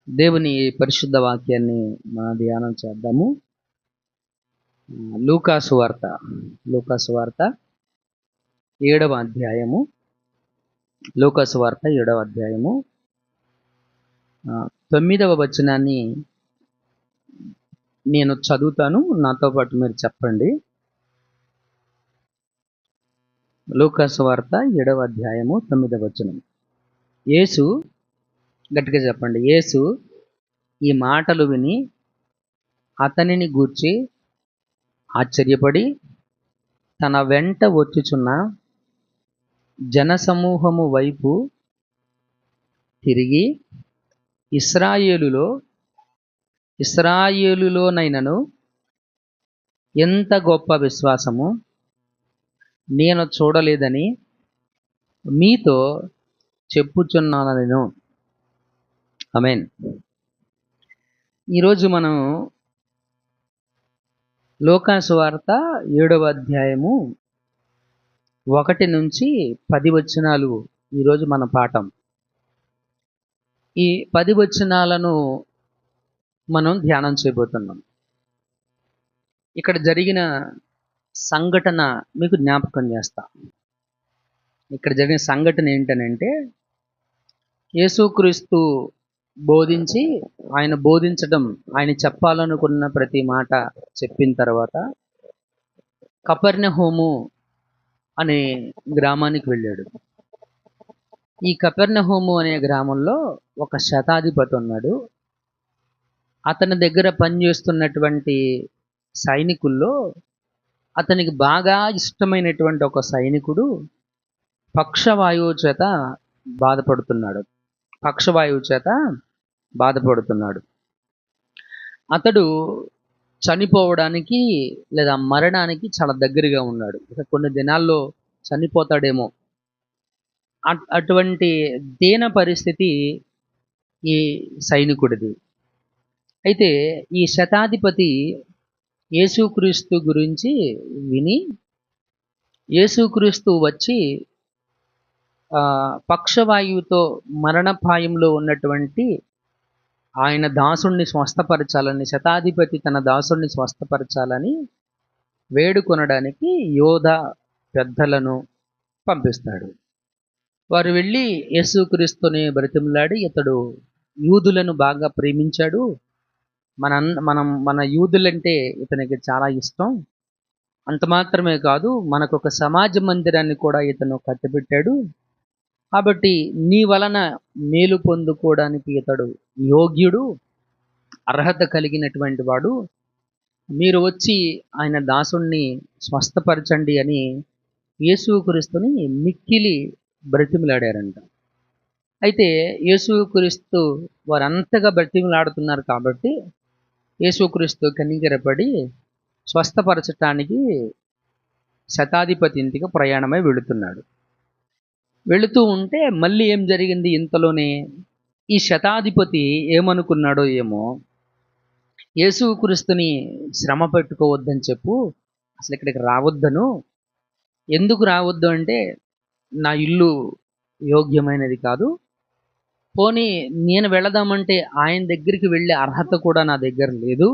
దేవుని పరిశుద్ధ వాక్యాన్ని మన ధ్యానం చేద్దాము. లూకాసు వార్త లూకాసు వార్త 7వ అధ్యాయము. లూకాసు వార్త 7వ అధ్యాయము 9వ వచనాన్ని నేను చదువుతాను, నాతో పాటు మీరు చెప్పండి. లూకాసు వార్త 7వ అధ్యాయము 9వ వచనం. యేసు, గట్టిగా చెప్పండి, యేసు ఈ మాటలు విని అతనిని గూర్చి ఆశ్చర్యపడి తన వెంట వచ్చుచున్న జనసమూహము వైపు తిరిగి ఇశ్రాయేలులోనైనను ఎంత గొప్ప విశ్వాసము నేను చూడలేదని మీతో చెప్పుచున్నాను. ఆమేన్. ఈరోజు మనం లూకాసు వార్త 7వ అధ్యాయము 1 నుంచి 10 వచనాలు ఈరోజు మన పాఠం. ఈ 10 వచనాలను మనం ధ్యానం చేయబోతున్నాం. ఇక్కడ జరిగిన సంఘటన మీకు జ్ఞాపకం చేస్తా. ఇక్కడ జరిగిన సంఘటన ఏంటనంటే, యేసుక్రీస్తు బోధించి, ఆయన బోధించడం, ఆయన చెప్పాలనుకున్న ప్రతి మాట చెప్పిన తర్వాత కపెర్నహూము అనే గ్రామానికి వెళ్ళాడు. ఈ కపెర్నహూము అనే గ్రామంలో ఒక శతాధిపతి ఉన్నాడు. అతని దగ్గర పనిచేస్తున్నటువంటి సైనికుల్లో అతనికి బాగా ఇష్టమైనటువంటి ఒక సైనికుడు పక్షవాయువు చేత బాధపడుతున్నాడు. అతడు చనిపోవడానికి లేదా మరణానికి చాలా దగ్గరగా ఉన్నాడు. ఇక కొన్ని దినాల్లో చనిపోతాడేమో. అటువంటి దీన పరిస్థితి ఈ సైనికుడిది. అయితే ఈ శతాధిపతి యేసుక్రీస్తు గురించి విని, యేసుక్రీస్తు వచ్చి పక్షవాయువుతో మరణపాయంలో ఉన్నటువంటి ఆయన దాసుణ్ణి స్వస్థపరచాలని, శతాధిపతి తన దాసుణ్ణి స్వస్థపరచాలని వేడుకొనడానికి యోధ పెద్దలను పంపిస్తాడు. వారు వెళ్ళి యేసుక్రీస్తుని బ్రతిమలాడి, ఇతడు యూదులను బాగా ప్రేమించాడు, మన యూదులంటే ఇతనికి చాలా ఇష్టం, అంత మాత్రమే కాదు మనకు ఒక సమాజ మందిరాన్ని కూడా ఇతను కట్టిపెట్టాడు, కాబట్టి నీ వలన మేలు పొందుకోవడానికి ఇతడు యోగ్యుడు, అర్హత కలిగినటువంటి వాడు, మీరు వచ్చి ఆయన దాసుణ్ణి స్వస్థపరచండి అని యేసుక్రీస్తుని మిక్కిలి బ్రతిమలాడారంట. అయితే యేసుక్రీస్తు వారంతగా బ్రతిమలాడుతున్నారు కాబట్టి యేసుక్రీస్తు కనికరపడి స్వస్థపరచటానికి శతాధిపతి ఇంటికి ప్రయాణమై వెళుతూ ఉంటే మళ్ళీ ఏం జరిగింది, ఇంతలోనే ఈ శతాధిపతి ఏమనుకున్నాడో ఏమో, యేసుక్రీస్తుని శ్రమ పెట్టుకోవద్దని చెప్పు, అసలు ఇక్కడికి రావద్దను. ఎందుకు రావద్దు అంటే, నా ఇల్లు యోగ్యమైనది కాదు, పోనీ నేను వెళదామంటే ఆయన దగ్గరికి వెళ్ళే అర్హత కూడా నా దగ్గర లేదు,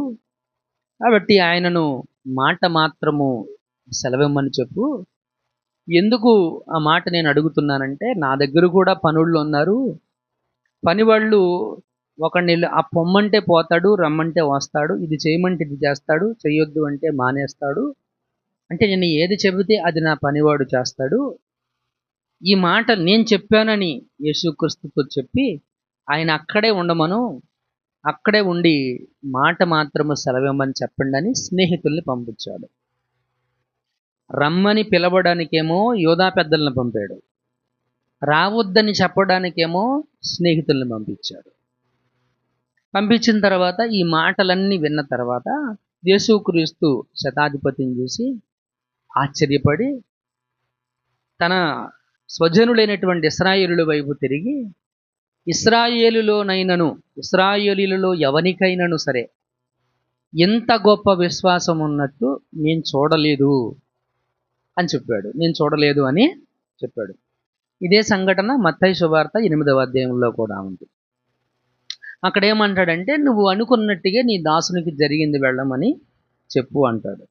కాబట్టి ఆయనను మాట మాత్రము సెలవిమ్మని చెప్పు. ఎందుకు ఆ మాట నేను అడుగుతున్నానంటే, నా దగ్గర కూడా పనుళ్ళు ఉన్నారు, పనివాళ్ళు ఒకడిని ఆ పొమ్మంటే పోతాడు, రమ్మంటే వస్తాడు, ఇది చేయమంటే ఇది చేస్తాడు, చేయొద్దు అంటే మానేస్తాడు, అంటే నేను ఏది చెబితే అది నా పనివాడు చేస్తాడు. ఈ మాట నేను చెప్పానని యేసుక్రీస్తుతో చెప్పి ఆయన అక్కడే ఉండమను, అక్కడే ఉండి మాట మాత్రము సెలవిమ్మని చెప్పండి అని స్నేహితుల్ని పంపించాడు. రమ్మని పిలవడానికేమో యోధా పెద్దలను పంపాడు, రావద్దని చెప్పడానికేమో స్నేహితుల్ని పంపించాడు. పంపించిన తర్వాత ఈ మాటలన్నీ విన్న తర్వాత యేసుక్రీస్తు శతాధిపతిని చూసి ఆశ్చర్యపడి తన స్వజనులైనటువంటి ఇశ్రాయేలుల వైపు తిరిగి, ఇశ్రాయేలులో ఎవరికైనాను సరే ఎంత గొప్ప విశ్వాసం ఉన్నట్టు నేను చూడలేదు అని చెప్పాడు. ఇదే సంఘటన మత్తయి సువార్త 8వ అధ్యాయంలో కూడా ఉంది. అక్కడ ఏమంటాడంటే, నువ్వు అనుకున్నట్టుగా నీ దాసునికి జరిగింది వెళ్ళమని చెప్పు అంటాడు.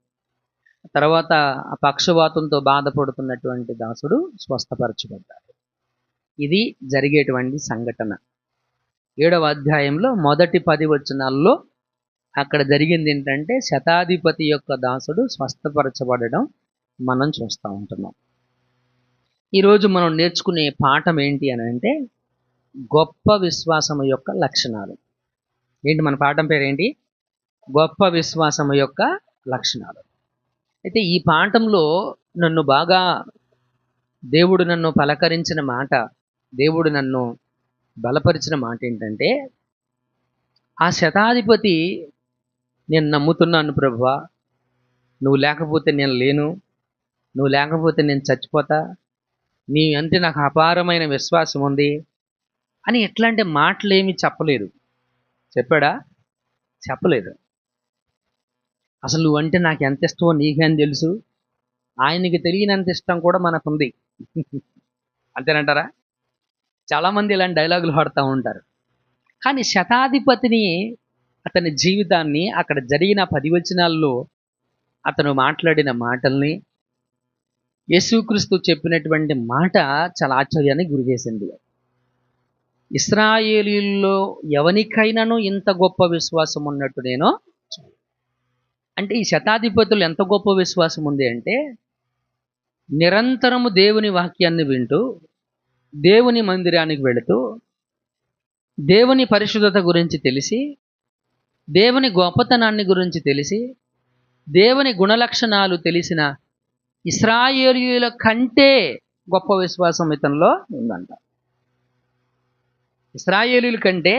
తర్వాత ఆ పక్షవాతంతో బాధపడుతున్నటువంటి దాసుడు స్వస్థపరచబడ్డాడు. ఇది జరిగేటువంటి సంఘటన. 7వ అధ్యాయంలో మొదటి 10 వచనాల్లో అక్కడ జరిగింది ఏంటంటే, శతాధిపతి యొక్క దాసుడు స్వస్థపరచబడడం మనం చూస్తూ ఉంటున్నాం. ఈరోజు మనం నేర్చుకునే పాఠం ఏంటి అని అంటే, గొప్ప విశ్వాసము యొక్క లక్షణాలు. ఏంటి మన పాఠం పేరేంటి? గొప్ప విశ్వాసము యొక్క లక్షణాలు. అయితే ఈ పాఠంలో దేవుడు నన్ను పలకరించిన మాట, దేవుడు నన్ను బలపరిచిన మాట ఏంటంటే, ఆ శతాధిపతి, నేను నమ్ముతున్నాను ప్రభువా, నువ్వు లేకపోతే నేను లేను, నువ్వు లేకపోతే నేను చచ్చిపోతా, నీ అంటే నాకు అపారమైన విశ్వాసం ఉంది అని ఎట్లాంటి మాటలేమి చెప్పలేదు. చెప్పాడా? చెప్పలేదు. అసలు నువ్వంటే నాకు ఎంత ఇష్టమో నీకేం తెలుసు, ఆయనకి తెలియనంత ఇష్టం కూడా మనకుంది. అంతేనంటారా? చాలామంది ఇలాంటి డైలాగులు వాడుతూ ఉంటారు. కానీ శతాధిపతిని, అతని జీవితాన్ని, అక్కడ జరిగిన 10 వచనాల్లో అతను మాట్లాడిన మాటల్ని, యేసుక్రీస్తు చెప్పినటువంటి మాట చాలా ఆశ్చర్యానికి గురి చేసింది. ఇశ్రాయేలీయుల్లో ఎవరికైనాను ఇంత గొప్ప విశ్వాసం ఉన్నట్టు నేను అంటే, ఈ శతాధిపతులు ఎంత గొప్ప విశ్వాసం ఉంది అంటే, నిరంతరము దేవుని వాక్యాన్ని వింటూ, దేవుని మందిరానికి వెళుతూ, దేవుని పరిశుద్ధత గురించి తెలిసి, దేవుని గొప్పతనాన్ని గురించి తెలిసి, దేవుని గుణలక్షణాలు తెలిసిన ఇశ్రాయేలీయుల కంటే గొప్ప విశ్వాసం ఇతనిలో ఉందంట. ఇశ్రాయేలీయుల కంటే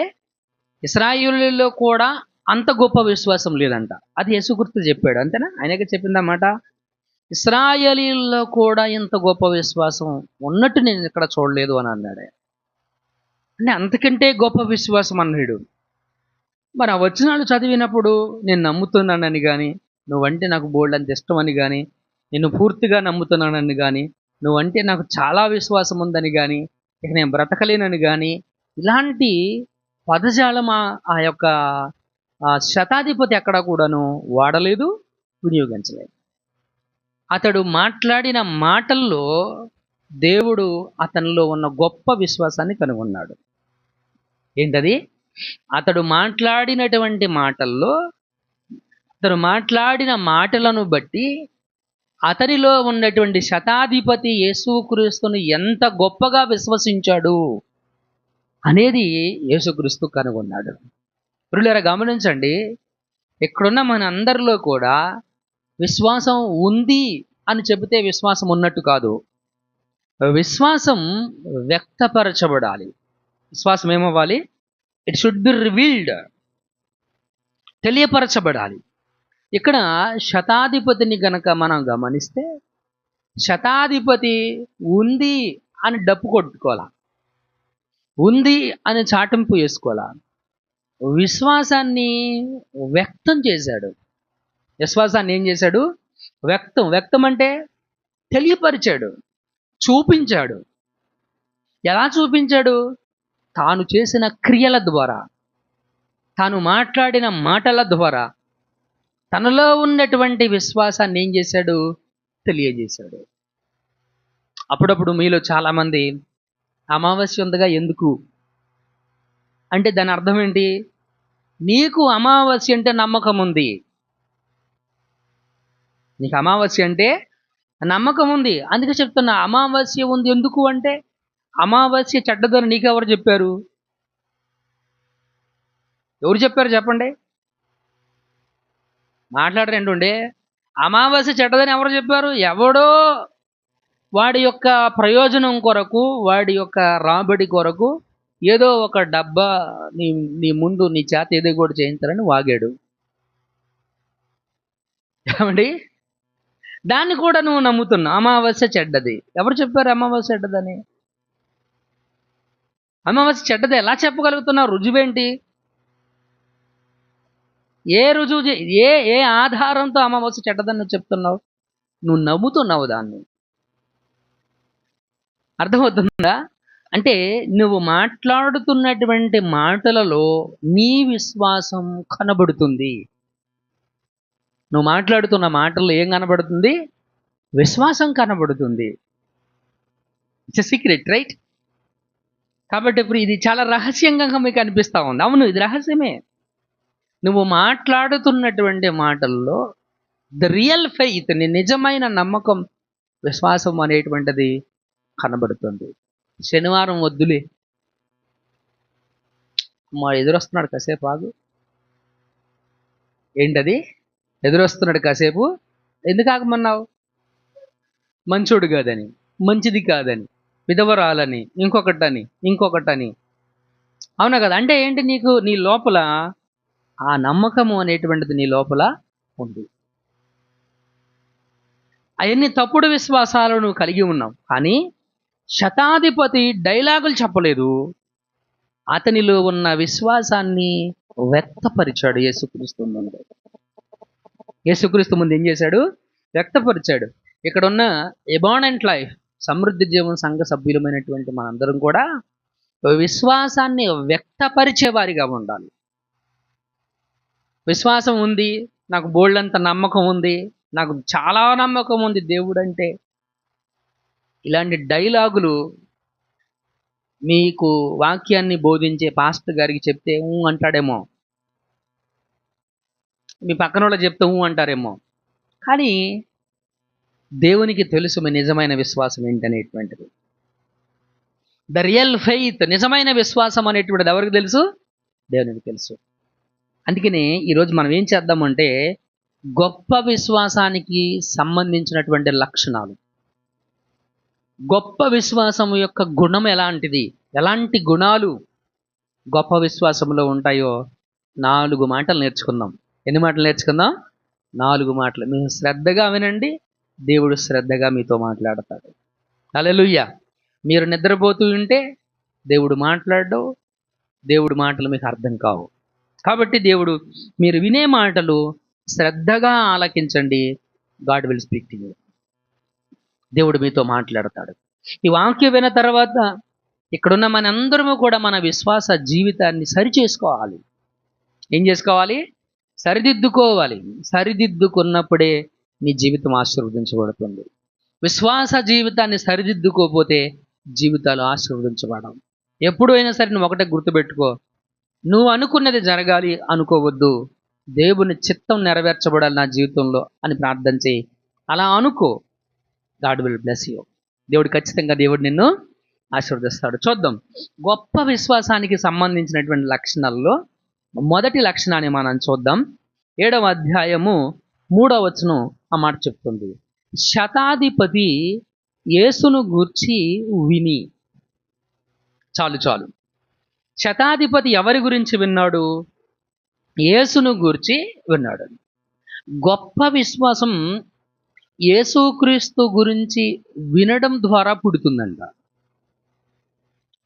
ఇశ్రాయేలీయుల్లో కూడా అంత గొప్ప విశ్వాసం లేదంట. అది యేసుక్రీస్తు చెప్పాడు. అంతేనా? ఆయనకే చెప్పిందన్నమాట. ఇశ్రాయేలీయుల్లో కూడా ఇంత గొప్ప విశ్వాసం ఉన్నట్టు నేను ఇక్కడ చూడలేదు అని అన్నాడు. అంటే అంతకంటే గొప్ప విశ్వాసం అన్నాడు. మరి ఆ వచనాలు చదివినప్పుడు నేను నమ్ముతున్నానని కానీ, నువ్వంటే నాకు బోల్డ్ అంత ఇష్టం అని కానీ, నేను పూర్తిగా నమ్ముతున్నానని కానీ, నువ్వంటే నాకు చాలా విశ్వాసం ఉందని కానీ, ఇక నేను బ్రతకలేనని కానీ, ఇలాంటి పదజాలం ఆ యొక్క శతాధిపతి ఎక్కడ కూడాను వాడలేదు, వినియోగించలేదు. అతడు మాట్లాడిన మాటల్లో దేవుడు అతనిలో ఉన్న గొప్ప విశ్వాసాన్ని కనుగొన్నాడు. ఏంటది? అతడు మాట్లాడినటువంటి మాటల్లో, అతడు మాట్లాడిన మాటలను బట్టి అతనిలో ఉన్నటువంటి శతాధిపతి యేసుక్రీస్తును ఎంత గొప్పగా విశ్వసించాడు అనేది యేసుక్రీస్తు కనుగొన్నాడు. ప్రియులారా గమనించండి, ఇక్కడున్న మన అందరిలో కూడా విశ్వాసం ఉంది అని చెబితే విశ్వాసం ఉన్నట్టు కాదు. విశ్వాసం వ్యక్తపరచబడాలి. విశ్వాసం ఏమవ్వాలి? ఇట్ షుడ్ బి రివీల్డ్, తెలియపరచబడాలి. ఇక్కడ శతాధిపతిని గనక మనం గమనిస్తే, శతాధిపతి ఉంది అని డప్పు కొట్టుకోవాలా, ఉంది అని చాటింపు వేసుకోవాలా. విశ్వాసాన్ని వ్యక్తం చేశాడు. విశ్వాసాన్ని ఏం చేశాడు? వ్యక్తం అంటే తెలియపరిచాడు, చూపించాడు. ఎలా చూపించాడు? తాను చేసిన క్రియల ద్వారా, తాను మాట్లాడిన మాటల ద్వారా తనలో ఉన్నటువంటి విశ్వాసాన్ని ఏం చేశాడు? తెలియజేశాడు. అప్పుడప్పుడు మీలో చాలామంది అమావాస్య ఉందిగా ఎందుకు అంటే దాని అర్థం ఏంటి? నీకు అమావాస్య అంటే నమ్మకం ఉంది, నీకు అమావాస్య అంటే నమ్మకం ఉంది, అందుకే చెప్తున్నా. అమావాస్య ఉంది ఎందుకు అంటే, అమావాస్య చెడ్డదని నీకెవరు చెప్పారు? ఎవరు చెప్పారు చెప్పండి? మాట్లాడరేంటుండే. అమావాస్య చెడ్డదని ఎవరు చెప్పారు? ఎవడో వాడి యొక్క ప్రయోజనం కొరకు, వాడి యొక్క రాబడి కొరకు ఏదో ఒక డబ్బా నీ ముందు నీ చేత ఏదో కూడా చేయించాలని వాగాడు. ఏమండి? దాన్ని కూడా నువ్వు నమ్ముతున్నావు. అమావాస్య చెడ్డది. ఎవరు చెప్పారు అమావాస్య చెడ్డదని? అమావాస్య చెడ్డది ఎలా చెప్పగలుగుతున్నావు? రుజువేంటి? ఏ రుజువు, ఏ ఆధారంతో అమావాస్య చెడ్డదని నువ్వు చెప్తున్నావు? నువ్వు నమ్ముతున్నావు దాన్ని. అర్థమవుతుందా? అంటే నువ్వు మాట్లాడుతున్నటువంటి మాటలలో నీ విశ్వాసం కనబడుతుంది. నువ్వు మాట్లాడుతున్న మాటల్లో ఏం కనబడుతుంది? విశ్వాసం కనబడుతుంది. It's a secret, right? కాబట్టి ఇప్పుడు ఇది చాలా రహస్యంగా మీకు అనిపిస్తూ ఉంది. అవును, ఇది రహస్యమే. నువ్వు మాట్లాడుతున్నటువంటి మాటల్లో ద రియల్ ఫెయిత్, నీ నిజమైన నమ్మకం, విశ్వాసం అనేటువంటిది కనబడుతుంది. శనివారం వద్దులే, మా ఎదురొస్తున్నాడు కాసేపు ఆగు. ఏంటది? ఎదురొస్తున్నాడు కాసేపు, ఎందుకు ఆగమన్నావు? మంచోడు కాదని, మంచిది కాదని, విధవరాలని, ఇంకొకటని. అవునా కదా? అంటే ఏంటి? నీకు నీ లోపల ఆ నమ్మకము అనేటువంటిది నీ లోపల ఉంది. అవన్నీ తప్పుడు విశ్వాసాలు నువ్వు కలిగి ఉన్నావు. కానీ శతాధిపతి డైలాగులు చెప్పలేదు, అతనిలో ఉన్న విశ్వాసాన్ని వ్యక్తపరిచాడు. యేసుక్రీస్తు ముందు ఏం చేశాడు? వ్యక్తపరిచాడు. ఇక్కడ ఉన్న అబాండెంట్ లైఫ్, సమృద్ధి జీవన సంఘ సభ్యులమైనటువంటి మనందరం కూడా విశ్వాసాన్ని వ్యక్తపరిచే వారిగా ఉండాలి. విశ్వాసం ఉంది, నాకు బోల్డంత నమ్మకం ఉంది, నాకు చాలా నమ్మకం ఉంది దేవుడు అంటే, ఇలాంటి డైలాగులు మీకు వాక్యాన్ని బోధించే పాస్టర్ గారికి చెప్తే అంటాడేమో, మీ పక్కన వాళ్ళు చెప్తే అంటారేమో. కానీ దేవునికి తెలుసు మీ నిజమైన విశ్వాసం ఏంటనేటువంటిది. ద రియల్ ఫెయిత్, నిజమైన విశ్వాసం అనేటువంటిది ఎవరికి తెలుసు? దేవునికి తెలుసు. అందుకని ఈరోజు మనం ఏం చేద్దామంటే, గొప్ప విశ్వాసానికి సంబంధించినటువంటి లక్షణాలు, గొప్ప విశ్వాసం యొక్క గుణం ఎలాంటిది, ఎలాంటి గుణాలు గొప్ప విశ్వాసంలో ఉంటాయో 4 మాటలు నేర్చుకుందాం. ఎన్ని మాటలు నేర్చుకుందాం? 4 మాటలు. మీరు శ్రద్ధగా వినండి, దేవుడు శ్రద్ధగా మీతో మాట్లాడతాడు. హల్లెలూయా. మీరు నిద్రపోతూ ఉంటే దేవుడు మాట్లాడడు, దేవుడి మాటలు మీకు అర్థం కావు. కాబట్టి మీరు వినే మాటలు శ్రద్ధగా ఆలకించండి. God will speak to you. దేవుడు మీతో మాట్లాడతాడు. ఈ వాక్యం విన్న తర్వాత ఇక్కడున్న మనందరము కూడా మన విశ్వాస జీవితాన్ని సరిచేసుకోవాలి. ఏం చేసుకోవాలి? సరిదిద్దుకోవాలి. సరిదిద్దుకున్నప్పుడే నీ జీవితం ఆశీర్వదించబడుతుంది. విశ్వాస జీవితాన్ని సరిదిద్దుకోకపోతే జీవితాలు ఆశీర్వదించబడవు. ఎప్పుడు అయినా సరే నువ్వు ఒకటే గుర్తుపెట్టుకో, నువ్వు అనుకున్నది జరగాలి అనుకోవద్దు, దేవుని చిత్తం నెరవేర్చబడాలి నా జీవితంలో అని ప్రార్థన చేయి. అలా అనుకో, గాడ్ విల్ బ్లెస్ యూ. దేవుడు నిన్ను ఆశీర్వదిస్తాడు. చూద్దాం, గొప్ప విశ్వాసానికి సంబంధించినటువంటి లక్షణాల్లో మొదటి లక్షణాన్ని మనం చూద్దాం. 7వ అధ్యాయము 3వ వచనం ఆ మాట చెప్తుంది. శతాధిపతి యేసును గూర్చి విని. చాలు. శతాధిపతి ఎవరి గురించి విన్నాడు? యేసును గూర్చి విన్నాడు. గొప్ప విశ్వాసం యేసుక్రీస్తు గురించి వినడం ద్వారా పుడుతుందంట.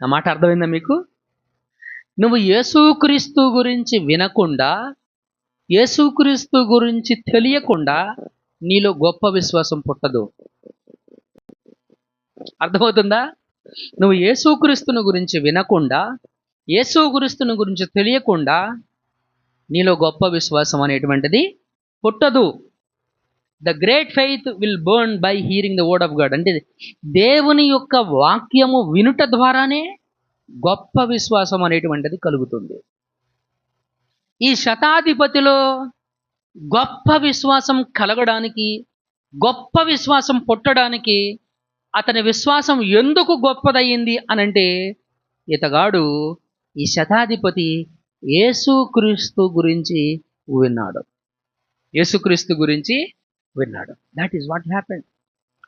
ఆ మాట అర్థమైందా మీకు? నువ్వు యేసుక్రీస్తు గురించి వినకుండా, యేసుక్రీస్తు గురించి తెలియకుండా నీలో గొప్ప విశ్వాసం పుట్టదు. అర్థమవుతుందా? నువ్వు యేసుక్రీస్తుని గురించి వినకుండా, యేసుక్రీస్తుని గురించి తెలియకుండా నీలో గొప్ప విశ్వాసం అనేటువంటిది పుట్టదు. The great faith will burn by hearing the word of God. అంటే దేవుని యొక్క వాక్యము వినుట ద్వారానే గొప్ప విశ్వాసం అనేటువంటిది కలుగుతుంది. ఈ శతాధిపతిలో గొప్ప విశ్వాసం కలగడానికి, గొప్ప విశ్వాసం పుట్టడానికి అతని విశ్వాసం ఎందుకు గొప్పదయ్యింది అనంటే, ఇతగాడు, ఈ శతాధిపతి యేసుక్రీస్తు గురించి విన్నాడు. యేసుక్రీస్తు గురించి విన్నాడు. That is what happened.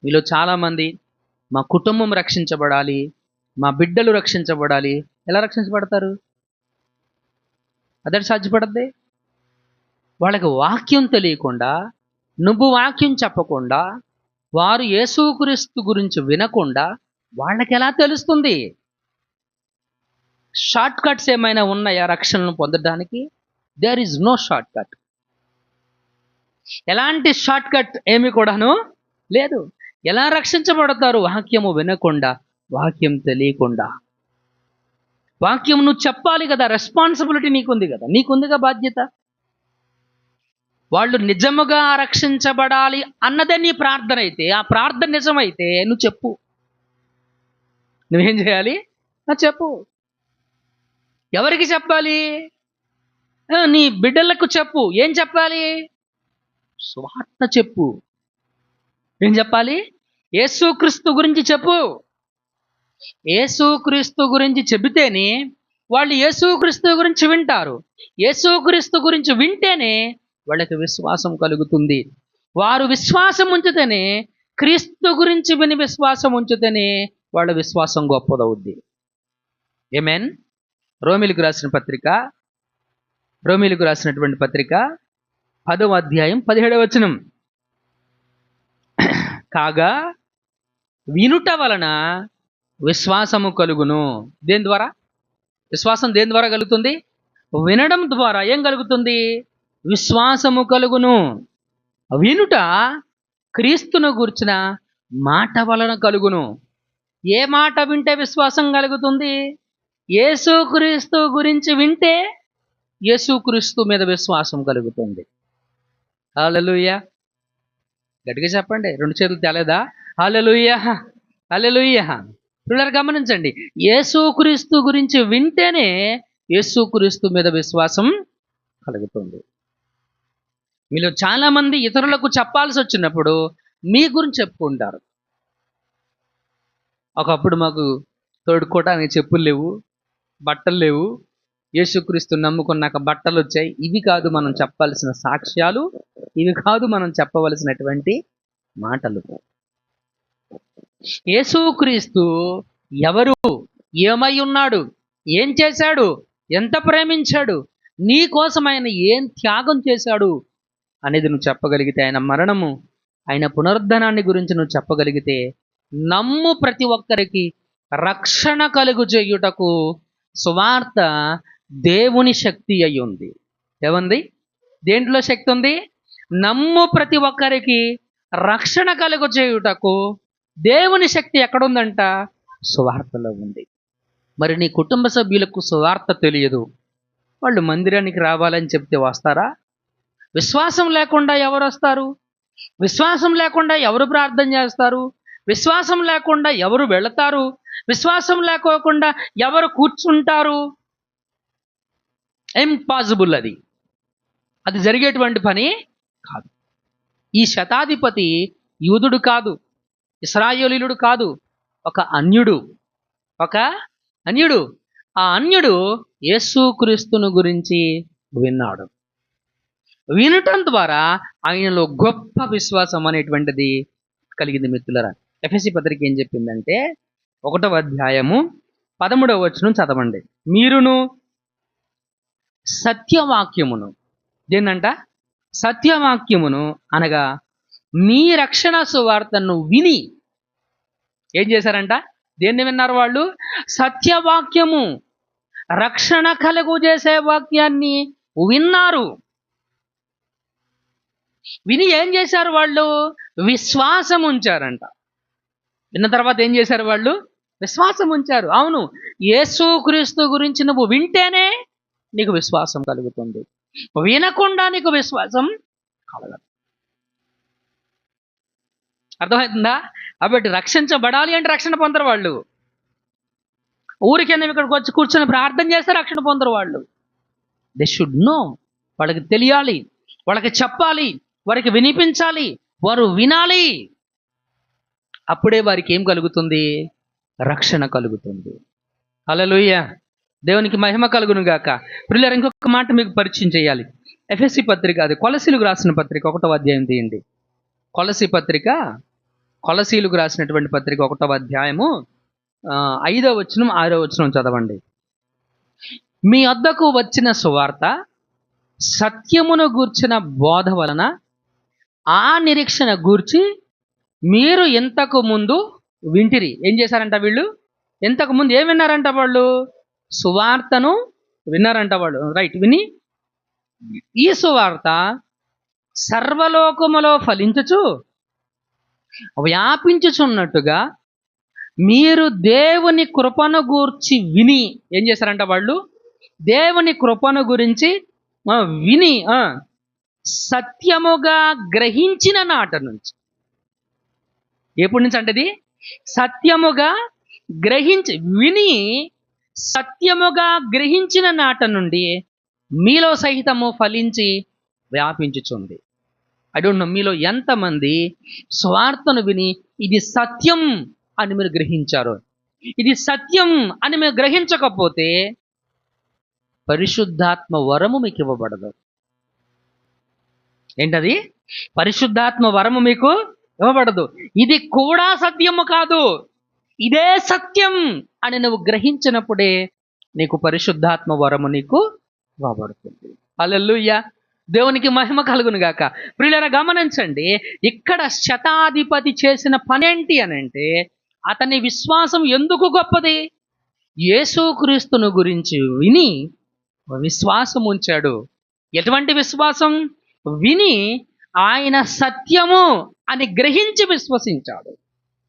మీలో చాలామంది మా కుటుంబం రక్షించబడాలి, మా బిడ్డలు రక్షించబడాలి. ఎలా రక్షించబడతారు? అదే సాధ్యపడద్ది. వాళ్ళకి వాక్యం తెలియకుండా, నువ్వు వాక్యం చెప్పకుండా, వారు యేసుక్రీస్తు గురించి వినకుండా వాళ్ళకి ఎలా తెలుస్తుంది? షార్ట్ కట్స్ ఏమైనా ఉన్నాయా రక్షణను పొందడానికి? There is no shortcut. ఎలాంటి షార్ట్ కట్ ఏమి కూడాను లేదు. ఎలా రక్షించబడతారు? వాక్యము వినకుండా, వాక్యం తెలియకుండా. వాక్యం నువ్వు చెప్పాలి కదా, రెస్పాన్సిబిలిటీ నీకుంది కదా, నీకుందిగా బాధ్యత. వాళ్ళు నిజముగా రక్షించబడాలి అన్నదే నీ ప్రార్థన అయితే, ఆ ప్రార్థన నిజమైతే నువ్వు చెప్పు. నువ్వేం చేయాలి? చెప్పు. ఎవరికి చెప్పాలి? నీ బిడ్డలకు చెప్పు. ఏం చెప్పాలి? సువార్త చెప్పు. ఏం చెప్పాలి? యేసుక్రీస్తు గురించి చెప్పు. యేసుక్రీస్తు గురించి చెబితేనే వాళ్ళు యేసుక్రీస్తు గురించి వింటారు. యేసుక్రీస్తు గురించి వింటేనే వాళ్ళకి విశ్వాసం కలుగుతుంది. వారు విశ్వాసం ఉంచితేనే, క్రీస్తు గురించి విని విశ్వాసం ఉంచితేనే వాళ్ళ విశ్వాసం గొప్పదవుద్ది. ఆమేన్. రోమీయులకు రాసినటువంటి పత్రిక 10వ అధ్యాయం 17వ వచనం. కాగా వినుట వలన విశ్వాసము కలుగును. దేని ద్వారా? విశ్వాసం దేని ద్వారా కలుగుతుంది? వినడం ద్వారా. ఏం కలుగుతుంది? విశ్వాసము కలుగును. వినుట క్రీస్తును గూర్చిన మాట వలన కలుగును. ఏ మాట వింటే విశ్వాసం కలుగుతుంది? యేసుక్రీస్తు గురించి వింటే యేసుక్రీస్తు మీద విశ్వాసం కలుగుతుంది. హల్లెలూయా. గట్టిగా చెప్పండి. 2 చేతులు తేలేదా? హల్లెలూయా, హల్లెలూయా. పిల్లలు గమనించండి, యేసుక్రీస్తు గురించి వింటేనే యేసుక్రీస్తు మీద విశ్వాసం కలుగుతుంది. మీలో చాలా మంది ఇతరులకు చెప్పాల్సి వచ్చినప్పుడు మీ గురించి చెప్పుకుంటారు. ఒకప్పుడు మాకు తోడుకోవడానికి చెప్పులు లేవు, బట్టలు లేవు, యేసుక్రీస్తు నమ్ముకున్నాక బట్టలు వచ్చాయి. ఇవి కాదు మనం చెప్పాల్సిన సాక్ష్యాలు, ఇవి కాదు మనం చెప్పవలసినటువంటి మాటలు. యేసుక్రీస్తు ఎవరు, ఏమై ఉన్నాడు, ఏం చేశాడు, ఎంత ప్రేమించాడు, నీ కోసం ఆయన ఏం త్యాగం చేశాడు అనేది నువ్వు చెప్పగలిగితే, ఆయన మరణము, ఆయన పునరుద్ధరణాన్ని గురించి నువ్వు చెప్పగలిగితే, నమ్ము ప్రతి ఒక్కరికి రక్షణ కలుగు చేయుటకు సువార్త దేవుని శక్తి అయి ఉంది. ఏముంది? దేంట్లో శక్తి ఉంది? నమ్ము ప్రతి ఒక్కరికి రక్షణ కలుగు చేయుటకు దేవుని శక్తి ఎక్కడుందంట? సువార్తలో ఉంది. మరి నీ కుటుంబ సభ్యులకు సువార్త తెలియదు, వాళ్ళు మందిరానికి రావాలని చెప్తే వస్తారా? విశ్వాసం లేకుండా ఎవరు వస్తారు? విశ్వాసం లేకుండా ఎవరు ప్రార్థన చేస్తారు? విశ్వాసం లేకుండా ఎవరు వెళతారు? విశ్వాసం లేకోకుండా ఎవరు కూర్చుంటారు? ఇంపాసిబుల్. అది జరిగేటువంటి పని కాదు. ఈ శతాధిపతి యూదుడు కాదు, ఇశ్రాయేలీయుడు కాదు, ఒక అన్యుడు. ఆ అన్యుడు యేసుక్రీస్తును గురించి విన్నాడు. వినటం ద్వారా ఆయనలో గొప్ప విశ్వాసం అనేటువంటిది కలిగింది. మిత్రులారా, ఎఫెసీ పత్రిక ఏం చెప్పిందంటే 1వ అధ్యాయము 13వ వచనం చదవండి. మీరును సత్యవాక్యమును, దేన్నంట? సత్యవాక్యమును అనగా మీ రక్షణ సువార్తను విని ఏం చేశారంట? దేన్ని విన్నారు వాళ్ళు? సత్యవాక్యము, రక్షణ కలుగు చేసే వాక్యాన్ని విన్నారు. విని ఏం చేశారు వాళ్ళు? విశ్వాసం ఉంచారంట. విన్న తర్వాత ఏం చేశారు వాళ్ళు? విశ్వాసం ఉంచారు. అవును, యేసుక్రీస్తు గురించి నువ్వు వింటేనే నీకు విశ్వాసం కలుగుతుంది, వినకుండా నీకు విశ్వాసం కలగదు. అర్థమవుతుందా? కాబట్టి రక్షించబడాలి అంటే రక్షణ పొందరు వాళ్ళు. ఊరికైనా ఇక్కడికి వచ్చి కూర్చొని ప్రార్థన చేస్తే రక్షణ పొందరు వాళ్ళు. They should know. వాళ్ళకి తెలియాలి, వాళ్ళకి చెప్పాలి, వారికి వినిపించాలి, వారు వినాలి. అప్పుడే వారికి ఏం కలుగుతుంది? రక్షణ కలుగుతుంది. హల్లెలూయా. దేవునికి మహిమ కలుగును గాక. ప్రియులారా, ఇంకొక మాట మీకు పరిచయం చేయాలి. ఎఫెసీ పత్రిక, అది కొలసీలకు రాసిన పత్రిక 1వ అధ్యాయం తీయండి. కొలసీలకు రాసినటువంటి పత్రిక 1వ అధ్యాయము 5వ వచనం 6వ వచనం చదవండి. మీ వద్దకు వచ్చిన సువార్త సత్యమును గూర్చిన బోధ వలన ఆ నిరీక్షణ గూర్చి మీరు ఇంతకు ముందు వింటిరి. ఏం చేశారంట వీళ్ళు? ఇంతకు ముందు ఏం విన్నారంట వాళ్ళు? సువార్తను విన్నారంట వాళ్ళు. రైట్. విని ఈ సువార్త సర్వలోకములో ఫలించుచు వ్యాపించుచున్నట్టుగా మీరు దేవుని కృపను గూర్చి విని ఏం చేశారంట వాళ్ళు? దేవుని కృపను గురించి విని సత్యముగా గ్రహించిన నాట నుంచి. ఎప్పటి నుంచి అంటే సత్యముగా విని సత్యముగా గ్రహించిన నాట నుండి మీలో సహితము ఫలించి వ్యాపించుచుంది. ఐ డోంట్ నో మీలో ఎంతమంది స్వార్థను విని ఇది సత్యం అని మీరు గ్రహించారు. ఇది సత్యం అని మీరు గ్రహించకపోతే పరిశుద్ధాత్మ వరము మీకు ఇవ్వబడదు. ఏంటది? పరిశుద్ధాత్మ వరము మీకు ఇవ్వబడదు. ఇది కూడా సత్యము కాదు, ఇదే సత్యం అని నువ్వు గ్రహించినప్పుడే నీకు పరిశుద్ధాత్మ వరము నీకు ఇవ్వబడుతుంది. హల్లెలూయా, దేవునికి మహిమ కలుగును గాక. ప్రియులారా గమనించండి, ఇక్కడ శతాధిపతి చేసిన పనేంటి అనంటే, అతని విశ్వాసం ఎందుకు గొప్పది? యేసుక్రీస్తును గురించి విని విశ్వాసం ఉంచాడు. ఎటువంటి విశ్వాసం? విని ఆయన సత్యము అని గ్రహించి విశ్వసించాడు.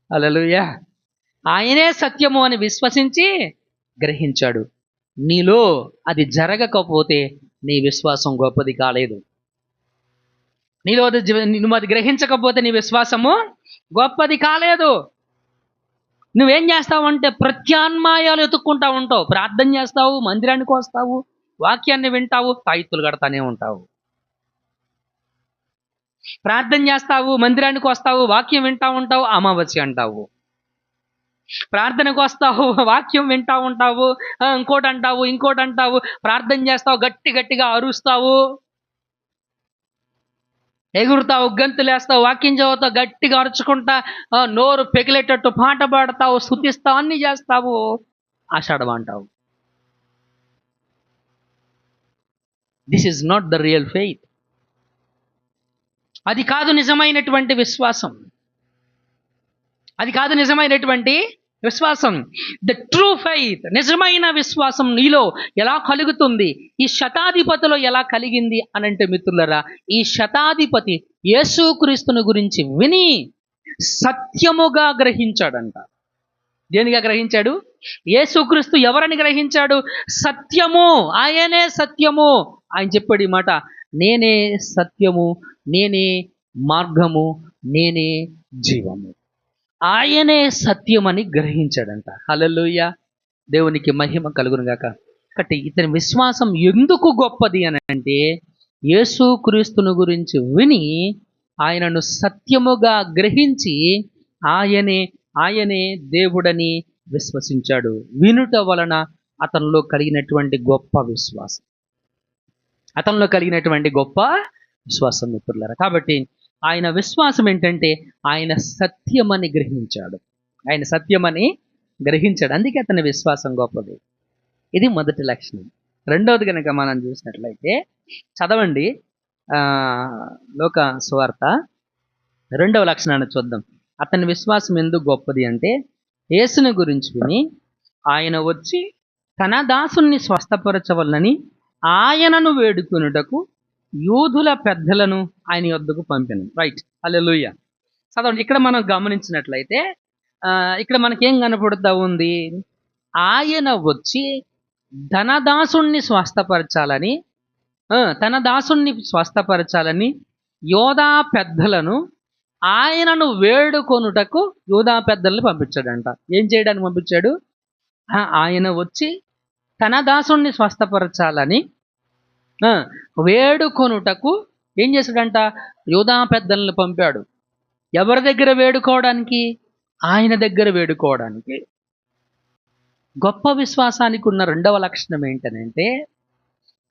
హల్లెలూయా, ఆయనే సత్యము అని విశ్వసించి గ్రహించాడు. నీలో అది జరగకపోతే నీ విశ్వాసం గొప్పది కాలేదు. నీలో నువ్వు అది గ్రహించకపోతే నీ విశ్వాసము గొప్పది కాలేదు. నువ్వేం చేస్తావు అంటే ప్రత్యామ్నాయాలు ఎత్తుక్కుంటా ఉంటావు. ప్రార్థన చేస్తావు, మందిరానికి వస్తావు, వాక్యాన్ని వింటావు, తాయిత్తులు కడతానే ఉంటావు. ప్రార్థన చేస్తావు, మందిరానికి వస్తావు, వాక్యం వింటా ఉంటావు, అమావాస్య అంటావు. ప్రార్థనకు వస్తావు, వాక్యం వింటా ఉంటావు, ఇంకోటి అంటావు. ప్రార్థన చేస్తావు, గట్టిగా అరుస్తావు, ఎగురుతావు, గంతులేస్తావు, వాక్యం చదువుతావు, గట్టిగా అరుచుకుంటా, నోరు పెకిలేటట్టు పాట పాడతావు, స్తుతిస్తావు, అన్ని చేస్తావు, ఆషాఢం అంటావు. This is not the real faith. అది కాదు నిజమైనటువంటి విశ్వాసం. అది కాదు నిజమైనటువంటి విశ్వాసం. ద ట్రూ ఫెయిత్, నిజమైన విశ్వాసం నీలో ఎలా కలుగుతుంది? ఈ శతాధిపతిలో ఎలా కలిగింది అనంటే మిత్రులరా, ఈ శతాధిపతి యేసుక్రీస్తుని గురించి విని సత్యముగా గ్రహించాడంట. దేనిగా గ్రహించాడు? యేసుక్రీస్తు ఎవరని గ్రహించాడు? సత్యము, ఆయనే సత్యము. ఆయన చెప్పాడు ఈ మాట, నేనే సత్యము, నేనే మార్గము, నేనే జీవము. ఆయనే సత్యమని గ్రహించాడంట. హల్లెలూయా, దేవునికి మహిమ కలుగును గాక. కాబట్టి ఇతని విశ్వాసం ఎందుకు గొప్పది అని అంటే, యేసుక్రీస్తుని గురించి విని ఆయనను సత్యముగా గ్రహించి ఆయనే దేవుడని విశ్వసించాడు. వినుట వలన అతనిలో కలిగినటువంటి గొప్ప విశ్వాసం, మిత్రులారా. కాబట్టి ఆయన విశ్వాసం ఏంటంటే ఆయన సత్యమని గ్రహించాడు. అందుకే అతని విశ్వాసం గొప్పది. ఇది మొదటి లక్షణం. రెండవది కనుక మనం చూసినట్లయితే చదవండి, లోక సువార్త 2వ లక్షణాన్ని చూద్దాం. అతని విశ్వాసం ఎందుకు గొప్పది అంటే, యేసుని గురించి విని ఆయన వచ్చి తన దాసుని స్వస్థపరచవలనని ఆయనను వేడుకొనుటకు యూదుల పెద్దలను ఆయన యొద్దకు పంపాను. రైట్, హల్లెలూయా. చదవండి, ఇక్కడ మనం గమనించినట్లయితే ఇక్కడ మనకేం కనపడుతూ ఉంది? ఆయన వచ్చి తన దాసుణ్ణి స్వస్థపరచాలని యోధా పెద్దలను ఆయనను వేడుకొనుటకు యోధా పెద్దలను పంపించాడంట. ఏం చేయడానికి పంపించాడు? ఆయన వచ్చి తన దాసుణ్ణి స్వస్థపరచాలని వేడుకొనుటకు ఏం చేశాడంట? యోధా పెద్దలను పంపాడు. ఎవరి దగ్గర వేడుకోవడానికి? ఆయన దగ్గర వేడుకోవడానికి. గొప్ప విశ్వాసానికి ఉన్న రెండవ లక్షణం ఏంటనంటే,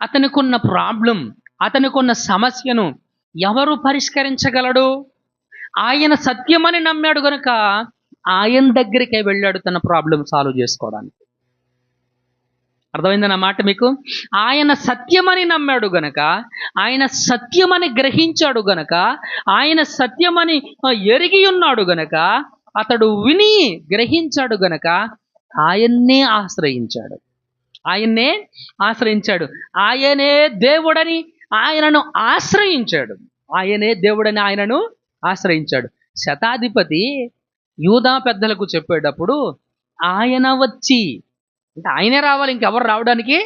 అతనికున్న ప్రాబ్లం, అతనికున్న సమస్యను ఎవరు పరిష్కరించగలడు? ఆయన సత్యమని నమ్మాడు గనుక ఆయన దగ్గరికే వెళ్ళాడు తన ప్రాబ్లం సాల్వ్ చేసుకోవడానికి. అర్థమైందన్న మాట మీకు? ఆయన సత్యమని నమ్మాడు గనక, ఆయన సత్యమని గ్రహించాడు గనక, ఆయన సత్యమని ఎరిగి ఉన్నాడు గనక, అతడు విని గ్రహించాడు గనక ఆయన్నే ఆశ్రయించాడు. ఆయనే దేవుడని ఆయనను ఆశ్రయించాడు. శతాధిపతి యూదా పెద్దలకు చెప్పేటప్పుడు ఆయన వచ్చి, అంటే ఆయనే రావాలి, ఇంకెవరు రావడానికి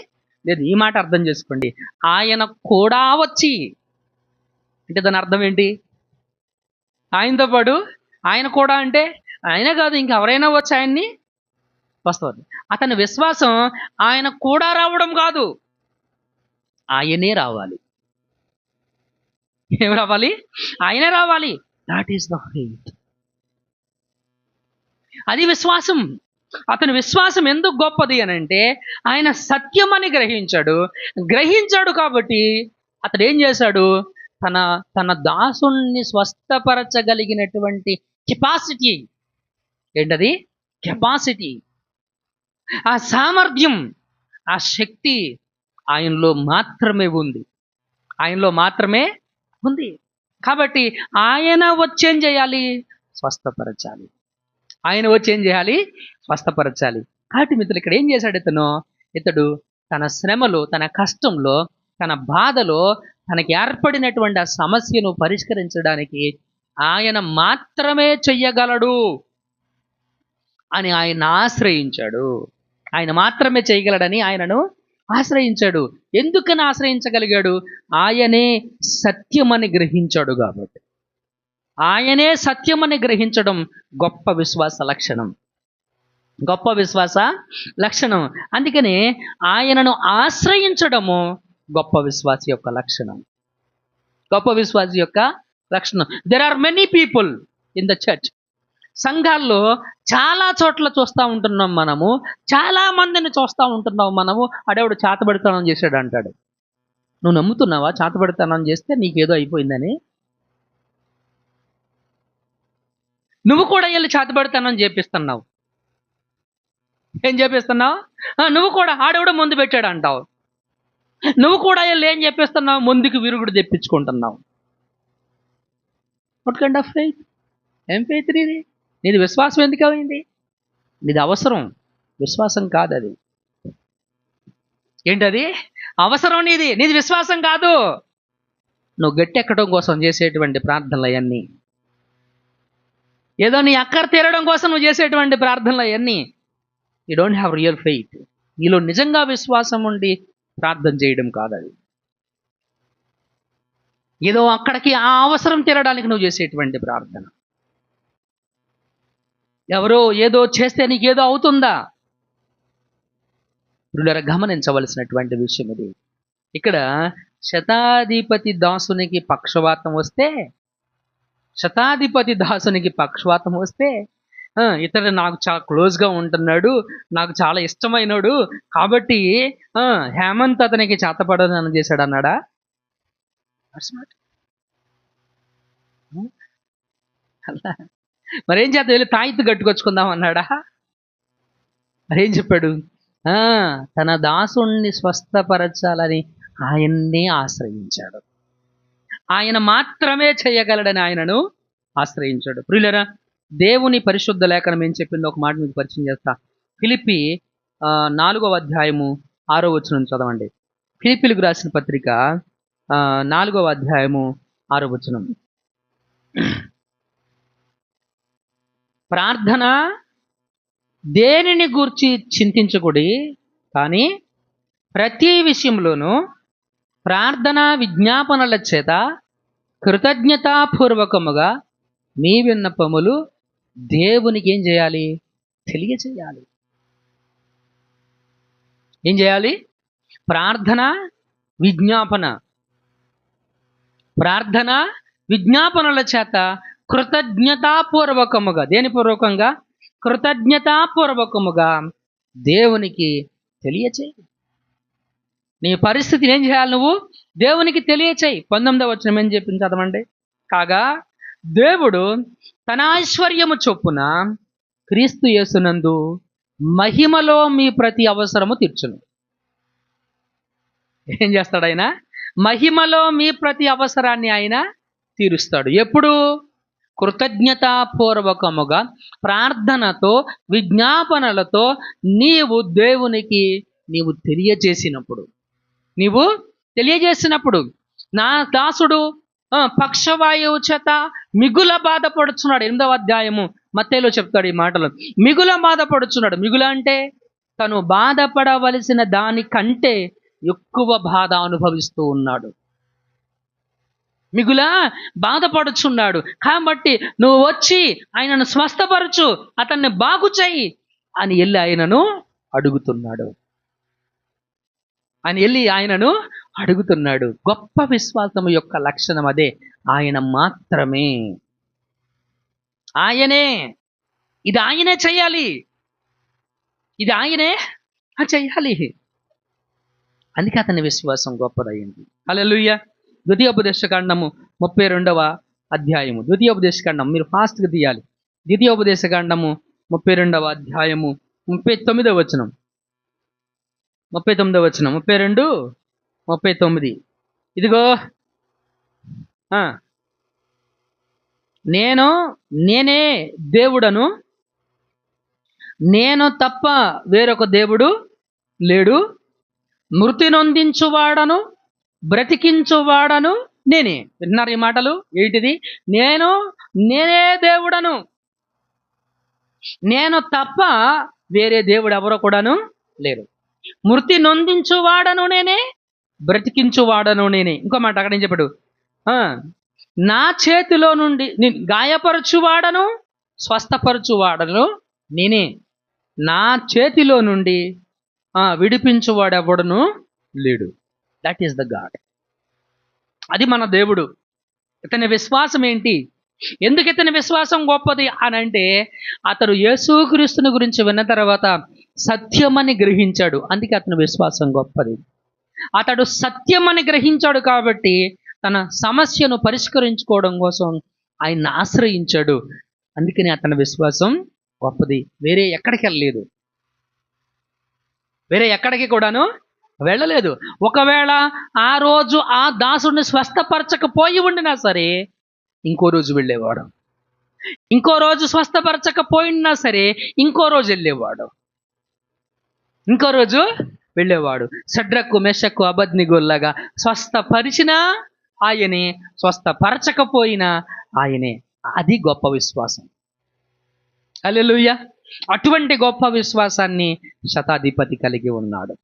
లేదు. ఈ మాట అర్థం చేసుకోండి. ఆయన కూడా వచ్చి అంటే దాని అర్థం ఏంటి? ఆయనతో పాటు ఆయన కూడా అంటే ఆయనే కాదు, ఇంకెవరైనా వచ్చి ఆయన్ని వస్తుంది. అతని విశ్వాసం ఆయన కూడా రావడం కాదు, ఆయనే రావాలి. ఏం రావాలి? ఆయనే రావాలి. That is the faith. అది విశ్వాసం. అతని విశ్వాసం ఎందుకు గొప్పది అని అంటే ఆయన సత్యమని గ్రహించాడు కాబట్టి అతడు ఏం చేశాడు? తన తన దాసుణ్ణి స్వస్థపరచగలిగినటువంటి కెపాసిటీ ఏంటది? కెపాసిటీ, ఆ సామర్థ్యం, ఆ శక్తి ఆయనలో మాత్రమే ఉంది. కాబట్టి ఆయన వచ్చేం చేయాలి? స్వస్థపరచాలి. కాబట్టి మిత్రులు, ఇక్కడ ఏం చేశాడు ఇతడు తన శ్రమలో, తన కష్టంలో, తన బాధలో తనకి ఏర్పడినటువంటి ఆ సమస్యను పరిష్కరించడానికి ఆయన మాత్రమే చెయ్యగలడు అని ఆయన ఆశ్రయించాడు. ఆయన మాత్రమే చేయగలడని ఆయనను ఆశ్రయించాడు. ఎందుకని ఆశ్రయించగలిగాడు? ఆయనే సత్యమని గ్రహించాడు కాబట్టి. ఆయనే సత్యమని గ్రహించడం గొప్ప విశ్వాస లక్షణం. అందుకనే ఆయనను ఆశ్రయించడము గొప్ప విశ్వాసి యొక్క లక్షణం. There are many people in the church. సంఘాల్లో చాలా చోట్ల చూస్తూ ఉంటున్నాం మనము, చాలా మందిని చూస్తూ ఉంటున్నాం మనము. అడేవాడు చాతబడితనం చేశాడు అంటాడు. నువ్వు నమ్ముతున్నావా చాతబడితనం చేస్తే నీకేదో అయిపోయిందని? నువ్వు కూడా వెళ్ళి చాతబడితనం చేపిస్తున్నావు. ఏం చేపిస్తున్నావు? నువ్వు కూడా ఆడేవాడు ముందు పెట్టాడు అంటావు. నువ్వు కూడా వెళ్ళి ఏం చేపిస్తున్నావు? ముందుకు విరుగుడు తెప్పించుకుంటున్నావు. What kind of faith? ఏం ఫెయిత్ నీది? నీది విశ్వాసం ఎందుకు అయింది? నీది అవసరం, విశ్వాసం కాదు అది. ఏంటది? అవసరం నీది విశ్వాసం కాదు. నువ్వు గట్టెక్కడం కోసం చేసేటువంటి ప్రార్థనలు అవన్నీ, ఏదో నీ అక్కర తీరడం కోసం నువ్వు చేసేటువంటి ప్రార్థనలు అవన్నీ, you don't have real faith. నీలో నిజంగా విశ్వాసం ఉండి ప్రార్థన చేయడం కాదు అది. ఏదో అక్కడికి ఆ అవసరం తీరడానికి నువ్వు చేసేటువంటి ప్రార్థన. ఎవరో ఏదో చేస్తే నీకేదో అవుతుందా? ప్రియులారా, గమనించవలసినటువంటి విషయం ఇది. ఇక్కడ శతాధిపతి దాసునికి పక్షవాతం వస్తే ఇతడు నాకు చాలా క్లోజ్గా ఉంటున్నాడు, నాకు చాలా ఇష్టమైనడు కాబట్టి హేమంత్ అతనికి చేతపడని చేశాడు అన్నాడా? మరేం చేత వెళ్ళి తాయిత్తు కట్టుకొచ్చుకుందాం అన్నాడా? మరేం చెప్పాడు? తన దాసుణ్ణి స్వస్థపరచాలని ఆయన్నే ఆశ్రయించాడు. ఆయన మాత్రమే చేయగలడని ఆయనను ఆశ్రయించాడు. ప్రియులారా, దేవుని పరిశుద్ధ లేఖనం ఏం చెప్పిందో ఒక మాట మీకు పరిచయం చేస్తా. ఫిలిప్పీ 4వ అధ్యాయము 6వ వచనం చదవండి. ఫిలిప్పీలకు రాసిన పత్రిక 4వ అధ్యాయము 6వ వచనం. ప్రార్థన దేనిని గూర్చి చింతించకుడి, కానీ ప్రతి విషయంలోనూ ప్రార్థన విజ్ఞాపనల చేత కృతజ్ఞతాపూర్వకముగా మీ విన్నపములు దేవునికి ఏం చేయాలి? తెలియచేయాలి. ఏం చేయాలి? ప్రార్థన విజ్ఞాపనల చేత కృతజ్ఞతాపూర్వకముగా, దేని పూర్వకంగా? కృతజ్ఞతాపూర్వకముగా దేవునికి తెలియచేయి. నీ పరిస్థితిని ఏం చేయాలి? నువ్వు దేవునికి తెలియచేయి. 19వ వచనం ఏం చెప్పింది చదవండి. కాగా దేవుడు తన ఐశ్వర్యము చొప్పున క్రీస్తు యేసునందు మహిమలో మీ ప్రతి అవసరము తీర్చును. ఏం చేస్తాడు ఆయన? మహిమలో మీ ప్రతి అవసరాన్ని ఆయన తీరుస్తాడు. ఎప్పుడు? కృతజ్ఞతాపూర్వకముగా ప్రార్థనతో విజ్ఞాపనలతో నీవు దేవునికి తెలియజేసినప్పుడు. నా దాసుడు పక్షవాయువు చేత మిగుల బాధపడుచున్నాడు. 8వ అధ్యాయము మత్తయిలో చెప్తాడు ఈ మాటలు. మిగుల బాధపడుచున్నాడు. మిగుల అంటే తను బాధపడవలసిన దానికంటే ఎక్కువ బాధ అనుభవిస్తూ ఉన్నాడు. మిగుల బాధపడుచున్నాడు కాబట్టి నువ్వు వచ్చి ఆయనను స్వస్థపరచు, అతన్ని బాగు చెయ్యి అని వెళ్ళి ఆయనను అడుగుతున్నాడు. గొప్ప విశ్వాసం యొక్క లక్షణం అదే. ఆయన మాత్రమే, ఆయనే, ఇది ఆయనే చెయ్యాలి, ఇది ఆయనే చెయ్యాలి. అందుకే అతని విశ్వాసం గొప్పదయ్యింది. హల్లెలూయా. ద్వితీయోపదేశకాండము 32వ అధ్యాయము. ద్వితీయోపదేశకాండం మీరు ఫాస్ట్గా తీయాలి. ద్వితీయోపదేశకాండము 32వ అధ్యాయము 39వ వచనం. 39వ వచనం, 32, 39. ఇదిగో నేనే దేవుడను, నేను తప్ప వేరొక దేవుడు లేడు, మృతి నొందించువాడను బ్రతికించువాడను నేనే. విన్నారు ఈ మాటలు? ఏంటిది? నేనే దేవుడను, నేను తప్ప వేరే దేవుడు ఎవరో కూడాను లేరు. మృతి నొందించువాడను నేనే, బ్రతికించువాడను నేనే. ఇంకో మాట అక్కడ ఏం చెప్పాడు? నా చేతిలో నుండి గాయపరచువాడను స్వస్థపరచువాడను నేనే, నా చేతిలో నుండి విడిపించువాడెవడను లేడు. That is the God. అది మన దేవుడు. ఇతని విశ్వాసం ఏంటి? ఎందుకు ఇతని విశ్వాసం గొప్పది అని అంటే, అతడు యేసుక్రీస్తుని గురించి విన్న తర్వాత సత్యమని గ్రహించాడు. అందుకే అతని విశ్వాసం గొప్పది. అతడు సత్యమని గ్రహించాడు కాబట్టి తన సమస్యను పరిష్కరించుకోవడం కోసం ఆయన్ని ఆశ్రయించాడు. అందుకని అతని విశ్వాసం గొప్పది. వేరే ఎక్కడికి వెళ్ళలేదు, వేరే ఎక్కడికి కూడాను వెళ్ళలేదు. ఒకవేళ ఆ రోజు ఆ దాసుడిని స్వస్థపరచకపోయి ఉండినా సరే ఇంకో రోజు వెళ్ళేవాడు, ఇంకో రోజు స్వస్థపరచకపోయినా సరే ఇంకో రోజు వెళ్ళేవాడు. షడ్రకు మెషకు అబద్నిగోల్లాగా స్వస్థపరిచినా ఆయనే, స్వస్థపరచకపోయినా ఆయనే. అది గొప్ప విశ్వాసం. హల్లెలూయా. అటువంటి గొప్ప విశ్వాసాన్ని శతాధిపతి కలిగి ఉన్నాడు.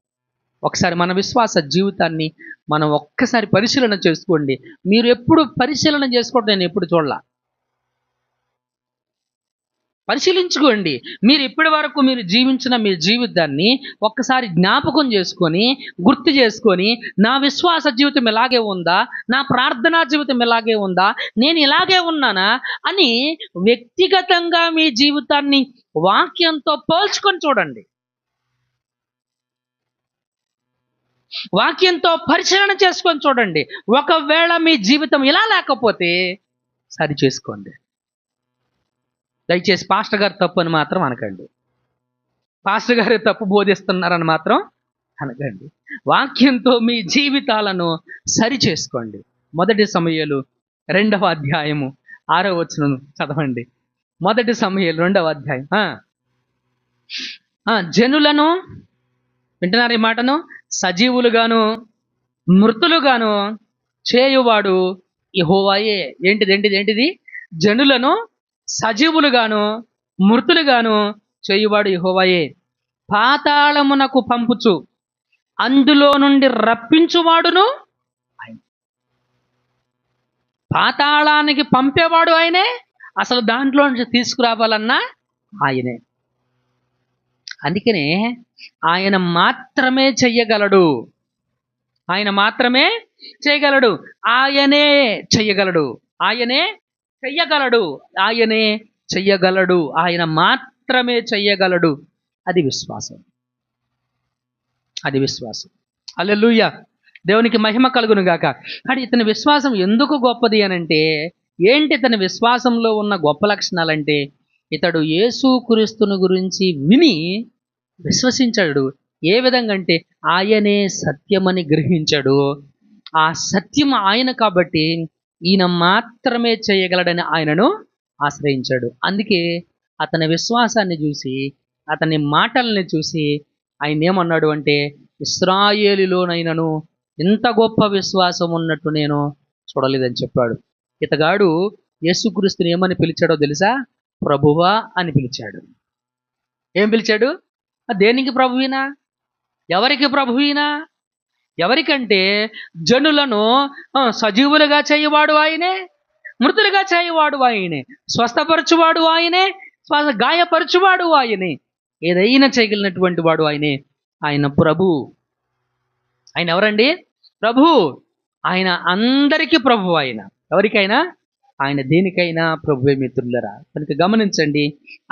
ఒకసారి మన విశ్వాస జీవితాన్ని మనం ఒక్కసారి పరిశీలన చేసుకోండి. మీరు ఎప్పుడు పరిశీలన చేసుకోవడం నేను ఎప్పుడు చూడలా. పరిశీలించుకోండి. మీరు ఇప్పటి వరకు మీరు జీవించిన మీ జీవితాన్ని ఒక్కసారి జ్ఞాపకం చేసుకొని, గుర్తు చేసుకొని, నా విశ్వాస జీవితం ఇలాగే ఉందా, నా ప్రార్థనా జీవితం ఇలాగే ఉందా, నేను ఇలాగే ఉన్నానా అని వ్యక్తిగతంగా మీ జీవితాన్ని వాక్యంతో పోల్చుకొని చూడండి. వాక్యంతో పరిశీలన చేసుకొని చూడండి. ఒకవేళ మీ జీవితం ఇలా లేకపోతే సరి చేసుకోండి. దయచేసి పాస్టర్ గారు తప్పు అని మాత్రం అనకండి, పాస్టర్ గారు తప్పు బోధిస్తున్నారని మాత్రం అనకండి. వాక్యంతో మీ జీవితాలను సరి చేసుకోండి. 1 సమూయేలు 2వ అధ్యాయము 6వ వచనం చదవండి. 1 సమూయేలు 2వ అధ్యాయం. జనులను, వింటున్నారు ఈ మాటను, సజీవులుగాను మృతులుగాను చేయువాడు యెహోవాయే. ఏంటిది? జనులను సజీవులుగాను మృతులుగాను చేయువాడు యెహోవాయే. పాతాళమునకు పంపుచు అందులో నుండి రప్పించువాడును ఆయన. పాతాళానికి పంపేవాడు ఆయనే, అసలు దాంట్లో నుంచి తీసుకురావాలన్నా ఆయనే. అందుకనే ఆయన మాత్రమే చెయ్యగలడు, ఆయనే చెయ్యగలడు, ఆయన మాత్రమే చెయ్యగలడు. అది విశ్వాసం. హల్లెలూయా. దేవునికి మహిమ కలుగును గాక. కానీ ఇతని విశ్వాసం ఎందుకు గొప్పది అనంటే, ఏంటి ఇతని విశ్వాసంలో ఉన్న గొప్ప లక్షణాలంటే, ఇతడు యేసుక్రీస్తుని గురించి విని విశ్వసించాడు. ఏ విధంగా అంటే ఆయనే సత్యమని గ్రహించాడు. ఆ సత్యం ఆయన కాబట్టి ఈయన మాత్రమే చేయగలడని ఆయనను ఆశ్రయించాడు. అందుకే అతని విశ్వాసాన్ని చూసి, అతని మాటల్ని చూసి ఆయన ఏమన్నాడు అంటే, ఇశ్రాయేలులోనైనను ఇంత గొప్ప విశ్వాసం ఉన్నట్టు నేను చూడలేదని చెప్పాడు. ఇతగాడు యేసుక్రీస్తుని ఏమని పిలిచాడో తెలుసా? ప్రభువా అని పిలిచాడు. ఏం పిలిచాడు? దేనికి ప్రభువీనా? ఎవరికి ప్రభువీనా? ఎవరికంటే జనులను సజీవులుగా చేయవాడు ఆయనే, మృతులుగా చేయవాడు ఆయనే, స్వస్థపరచువాడు ఆయనే, గాయపరచువాడు ఆయనే, ఏదైనా చేయగలిగినటువంటి వాడు ఆయనే. ఆయన ప్రభు. ఆయన ఎవరండి? ప్రభు. ఆయన అందరికీ ప్రభు. ఆయన ఎవరికైనా, ఆయన దేనికైనా ప్రభువే మిత్రులరా. కనుక గమనించండి,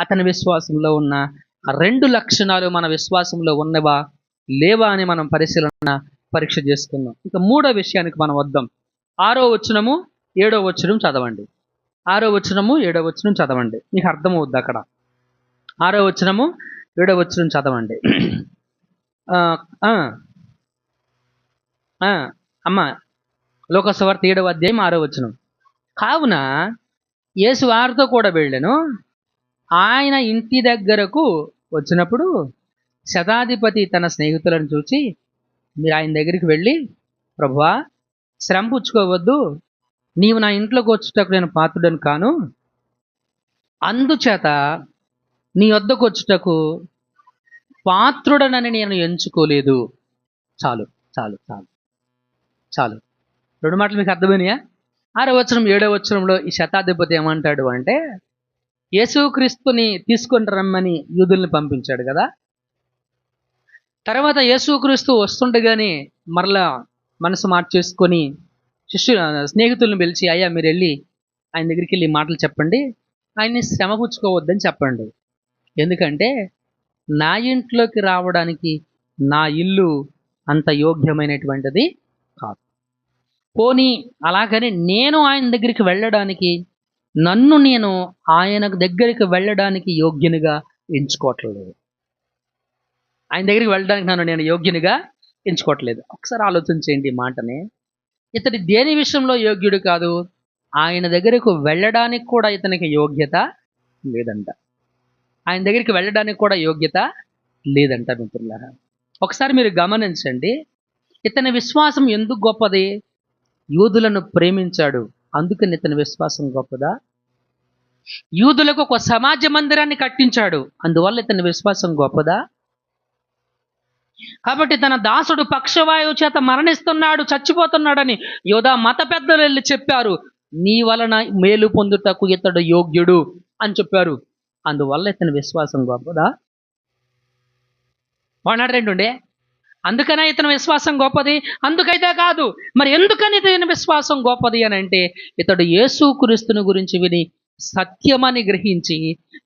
అతని విశ్వాసంలో ఉన్న ఆ 2 లక్షణాలు మన విశ్వాసంలో ఉన్నవా లేవా అని మనం పరీక్ష చేసుకుందాం. ఇక 3వ విషయానికి మనం వద్దాం. 6వ వచనము 7వ వచనం చదవండి. 6వ వచనము 7వ వచనం చదవండి, మీకు అర్థమవుద్ది అక్కడ. 6వ వచనము 7వ వచనం చదవండి. అమ్మ, లోకసువార్త 7వ అధ్యాయం 6వ వచనం. కావున యేసు వారితో కూడా వెళ్ళెను. ఆయన ఇంటి దగ్గరకు వచ్చినప్పుడు శతాధిపతి తన స్నేహితులను చూచి, మీరు ఆయన దగ్గరికి వెళ్ళి, ప్రభువా, శ్రమ పుచ్చుకోవద్దు, నీవు నా ఇంట్లోకి వచ్చుటకు నేను పాత్రుడను కాను, అందుచేత నీ వద్దకు వచ్చుటకు పాత్రుడనని నేను ఎంచుకోలేదు. చాలు చాలు చాలు చాలు. 2 మాటలు మీకు అర్థమైనాయా? 6వ వచనం 7వ వచనంలో ఈ శతాధిపతి ఏమంటాడు అంటే, యేసుక్రీస్తుని తీసుకొని రమ్మని యూదుల్ని పంపించాడు కదా. తర్వాత యేసుక్రీస్తు వస్తుండగానే మరలా మనసు మార్చేసుకొని స్నేహితులను పిలిచి, అయ్యా మీరు వెళ్ళి ఆయన దగ్గరికి వెళ్ళి మాటలు చెప్పండి, ఆయన్ని శ్రమ పుచ్చుకోవద్దని చెప్పండి, ఎందుకంటే నా ఇంట్లోకి రావడానికి నా ఇల్లు అంత యోగ్యమైనటువంటిది కాదు. పోనీ అలాగని నేను ఆయన దగ్గరికి వెళ్ళడానికి, నన్ను నేను ఆయన దగ్గరికి వెళ్ళడానికి యోగ్యునిగా ఎంచుకోవట్లేదు. ఆయన దగ్గరికి వెళ్ళడానికి నన్ను నేను యోగ్యునిగా ఎంచుకోవట్లేదు. ఒకసారి ఆలోచించేయండి ఈ మాటని. ఇతడి దేని విషయంలో యోగ్యుడు కాదు? ఆయన దగ్గరకు వెళ్ళడానికి కూడా ఇతనికి యోగ్యత లేదంట. ఆయన దగ్గరికి వెళ్ళడానికి కూడా యోగ్యత లేదంట మిత్రులారా. ఒకసారి మీరు గమనించండి, ఇతని విశ్వాసం ఎందుకు గొప్పది? యూదులను ప్రేమించాడు, అందుకని ఇతని విశ్వాసం గొప్పదా? యూదులకు ఒక సమాజ మందిరాన్ని కట్టించాడు, అందువల్ల ఇతని విశ్వాసం గొప్పదా? కాబట్టి తన దాసుడు పక్షవాయువు చేత మరణిస్తున్నాడు, చచ్చిపోతున్నాడని యోధా మత పెద్దలు వెళ్ళి చెప్పారు, నీ వలన మేలు పొందుటకు ఇతడు యోగ్యుడు అని చెప్పారు, అందువల్ల ఇతని విశ్వాసం గొప్పదా? వాడు రెండుండే. అందుకనే ఇతని విశ్వాసం గొప్పది? అందుకైతే కాదు. మరి ఎందుకని ఇతని విశ్వాసం గొప్పది అని అంటే, ఇతడు యేసుక్రీస్తుని గురించి విని సత్యమని గ్రహించి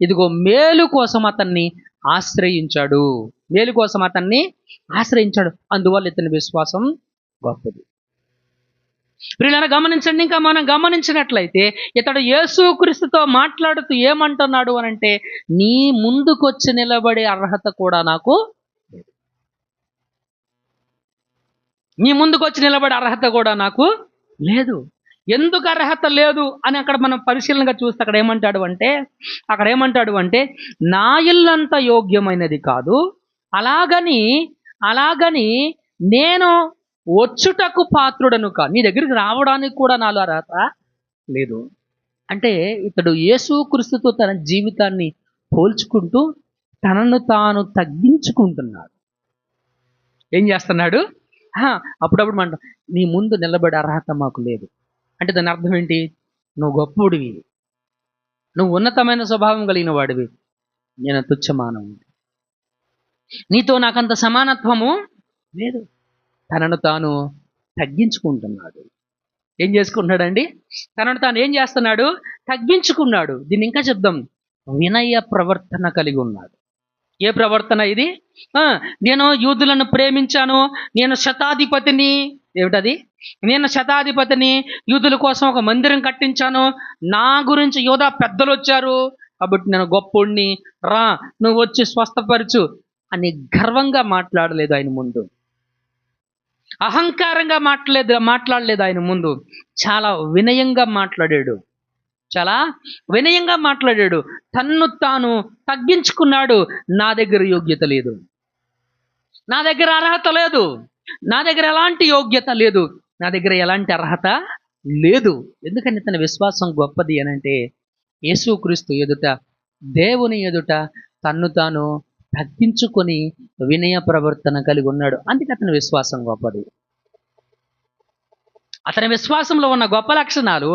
ఇదిగో మేలు కోసం అతన్ని ఆశ్రయించాడు, మేలు కోసం అతన్ని ఆశ్రయించాడు, అందువల్ల ఇతని విశ్వాసం గొప్పది. ప్రియులారా గమనించండి, ఇంకా మనం గమనించినట్లయితే ఇతడు యేసుక్రీస్తుతో మాట్లాడుతూ ఏమంటున్నాడు అని అంటే, నీ ముందుకొచ్చి నిలబడే అర్హత కూడా నాకు, నీ ముందుకొచ్చి నిలబడే అర్హత కూడా నాకు లేదు. ఎందుకు అర్హత లేదు అని అక్కడ మనం పరిశీలనగా చూస్తే అక్కడ ఏమంటాడు అంటే నా ఇల్లంత యోగ్యమైనది కాదు, అలాగని నేను వచ్చుటకు పాత్రుడను కాదు, నీ దగ్గరికి రావడానికి కూడా నాలో అర్హత లేదు. అంటే ఇతడు యేసుక్రీస్తుతో తన జీవితాన్ని పోల్చుకుంటూ తనను తాను తగ్గించుకుంటున్నాడు. ఏం చేస్తున్నాడు? అప్పుడప్పుడు మన నీ ముందు నిలబడే అర్హత మాకు లేదు అంటే దాని అర్థం ఏంటి? నువ్వు గొప్పడివి, నువ్వు ఉన్నతమైన స్వభావం కలిగిన వాడివి, నేను తుచ్చమానవుడి, నీతో నాకంత సమానత్వము లేదు. తనను తాను తగ్గించుకుంటున్నాడు. ఏం చేసుకుంటున్నాడండి? తనను తాను ఏం చేస్తున్నాడు? తగ్గించుకున్నాడు. దీన్ని ఇంకా చెప్దాం, వినయ ప్రవర్తన కలిగి ఉన్నాడు. ఏ ప్రవర్తన ఇది? నేను యూదులను ప్రేమించాను, నేను శతాధిపతిని. ఏమిటది? నేను శతాధిపతిని, యూదుల కోసం ఒక మందిరం కట్టించాను, నా గురించి యోధా పెద్దలు వచ్చారు కాబట్టి నేను గొప్పోడిని, రా నువ్వు వచ్చి స్వస్థపరచు అని గర్వంగా మాట్లాడలేదు ఆయన ముందు, అహంకారంగా మాట్లాడలేదు ఆయన ముందు. చాలా వినయంగా మాట్లాడాడు, తన్ను తాను తగ్గించుకున్నాడు. నా దగ్గర యోగ్యత లేదు, నా దగ్గర అర్హత లేదు, నా దగ్గర ఎలాంటి యోగ్యత లేదు, నా దగ్గర ఎలాంటి అర్హత లేదు. ఎందుకని తన విశ్వాసం గొప్పది అని అంటే, యేసుక్రీస్తు ఎదుట దేవుని ఎదుట తన్ను తాను తగ్గించుకొని వినయ ప్రవర్తన కలిగి ఉన్నాడు. అందుకే అతని విశ్వాసం గొప్పది. అతని విశ్వాసంలో ఉన్న గొప్ప లక్షణాలు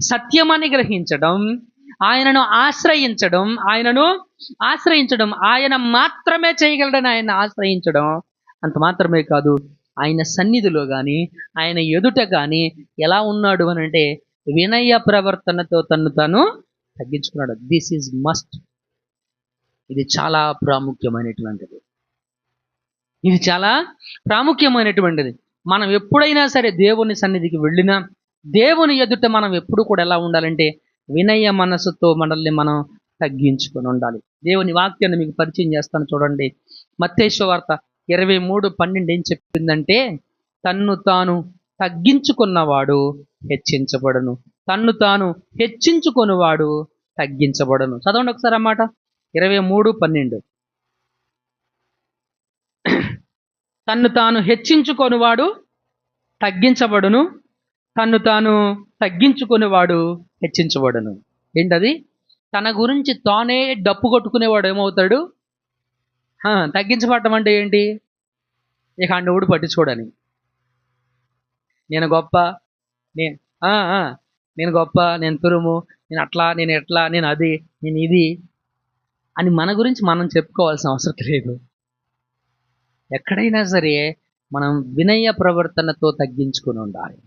సత్యమని గ్రహించడం, ఆయనను ఆశ్రయించడం, ఆయన మాత్రమే చేయగలడని ఆయన ఆశ్రయించడం. అంత మాత్రమే కాదు, ఆయన సన్నిధిలో కానీ ఆయన ఎదుట కానీ ఎలా ఉన్నాడు అని అంటే వినయ ప్రవర్తనతో తన్ను తాను తగ్గించుకున్నాడు. This is must. ఇది చాలా ప్రాముఖ్యమైనటువంటిది. మనం ఎప్పుడైనా సరే దేవుని సన్నిధికి వెళ్ళినా దేవుని ఎదుట మనం ఎప్పుడు కూడా ఎలా ఉండాలంటే వినయ మనసుతో మనల్ని మనం తగ్గించుకొని ఉండాలి. దేవుని వాక్యాన్ని మీకు పరిచయం చేస్తాను చూడండి. మత్తయి సువార్త 23:12 ఏం చెప్పిందంటే, తన్ను తాను తగ్గించుకున్నవాడు హెచ్చించబడును, తన్ను తాను హెచ్చించుకొనివాడు తగ్గించబడును. చదవండి ఒకసారి అన్నమాట. 23:12. తన్ను తాను హెచ్చించుకొనివాడు తగ్గించబడును, తన్ను తాను తగ్గించుకునేవాడు హెచ్చించబడును. ఏంటది? తన గురించి తానే డప్పు కొట్టుకునేవాడు ఏమవుతాడు? తగ్గించబడటం అంటే ఏంటి? ఇక అన్నోడు పట్టించుకోడని. నేను గొప్ప, నేను గొప్ప, నేను తురుము, నేను అట్లా, నేను ఎట్లా, నేను అది, నేను ఇది అని మన గురించి మనం చెప్పుకోవాల్సిన అవసరం లేదు. ఎక్కడైనా సరే మనం వినయ ప్రవర్తనతో తగ్గించుకుని ఉండాలి.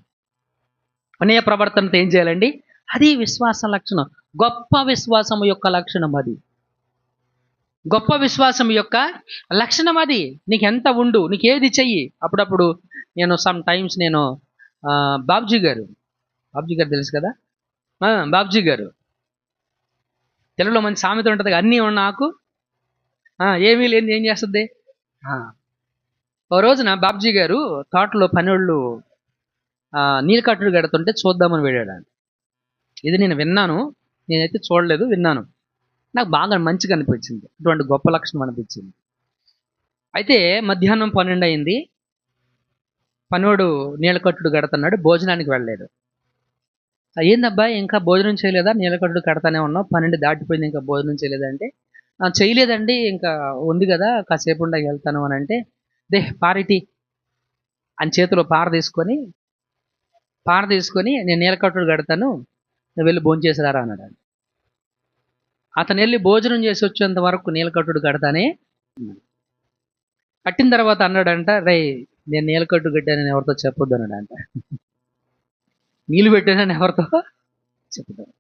వినయ ప్రవర్తనతో ఏం చేయాలండి? అది విశ్వాస లక్షణం. గొప్ప విశ్వాసం యొక్క లక్షణం అది. గొప్ప విశ్వాసం యొక్క లక్షణం అది. నీకు ఎంత ఉండు, నీకు ఏది చెయ్యి. అప్పుడప్పుడు నేను సమ్ టైమ్స్ బాబ్జీ గారు తెలుసు కదా, బాబ్జీ గారు తెలుగులో మంచి సామెత ఉంటుంది, అన్నీ నాకు ఏమీ లేని ఏం చేస్తుంది. ఓ రోజున బాబ్జీ గారు తోటలో పనివాళ్ళు నీలకట్టుడు కడుతుంటే చూద్దామని వెళ్ళాడు. ఇది నేను విన్నాను, నేనైతే చూడలేదు, విన్నాను. నాకు బాగా మంచిగా అనిపించింది, అటువంటి గొప్ప లక్షణం అనిపించింది. అయితే మధ్యాహ్నం 12 అయింది, పనివాడు నీలకట్టుడు కడుతున్నాడు, భోజనానికి వెళ్ళలేదు. ఏందబ్బా ఇంకా భోజనం చేయలేదా? నీలకట్టుడు కడతానే ఉన్నావు, 12 దాటిపోయింది, ఇంకా భోజనం చేయలేదంటే, చేయలేదండి, ఇంకా ఉంది కదా, కాసేపు ఉండగా వెళ్తాను అని అంటే, పారిటీ అని చేతిలో పార తీసుకొని నేను నీలకట్టుడు కడతాను, నువ్వు వెళ్ళి భోజనం చేసిరారా అన్నాడు. అతను వెళ్ళి భోజనం చేసి వచ్చేంత వరకు నీలకట్టుడు కడతానే. కట్టిన తర్వాత అన్నాడంట, నేను నీలకట్టు కట్టానని ఎవరితో చెప్పొద్దు అన్నాడంట. నీళ్ళు పెట్టానని ఎవరితో చెప్పుతాను.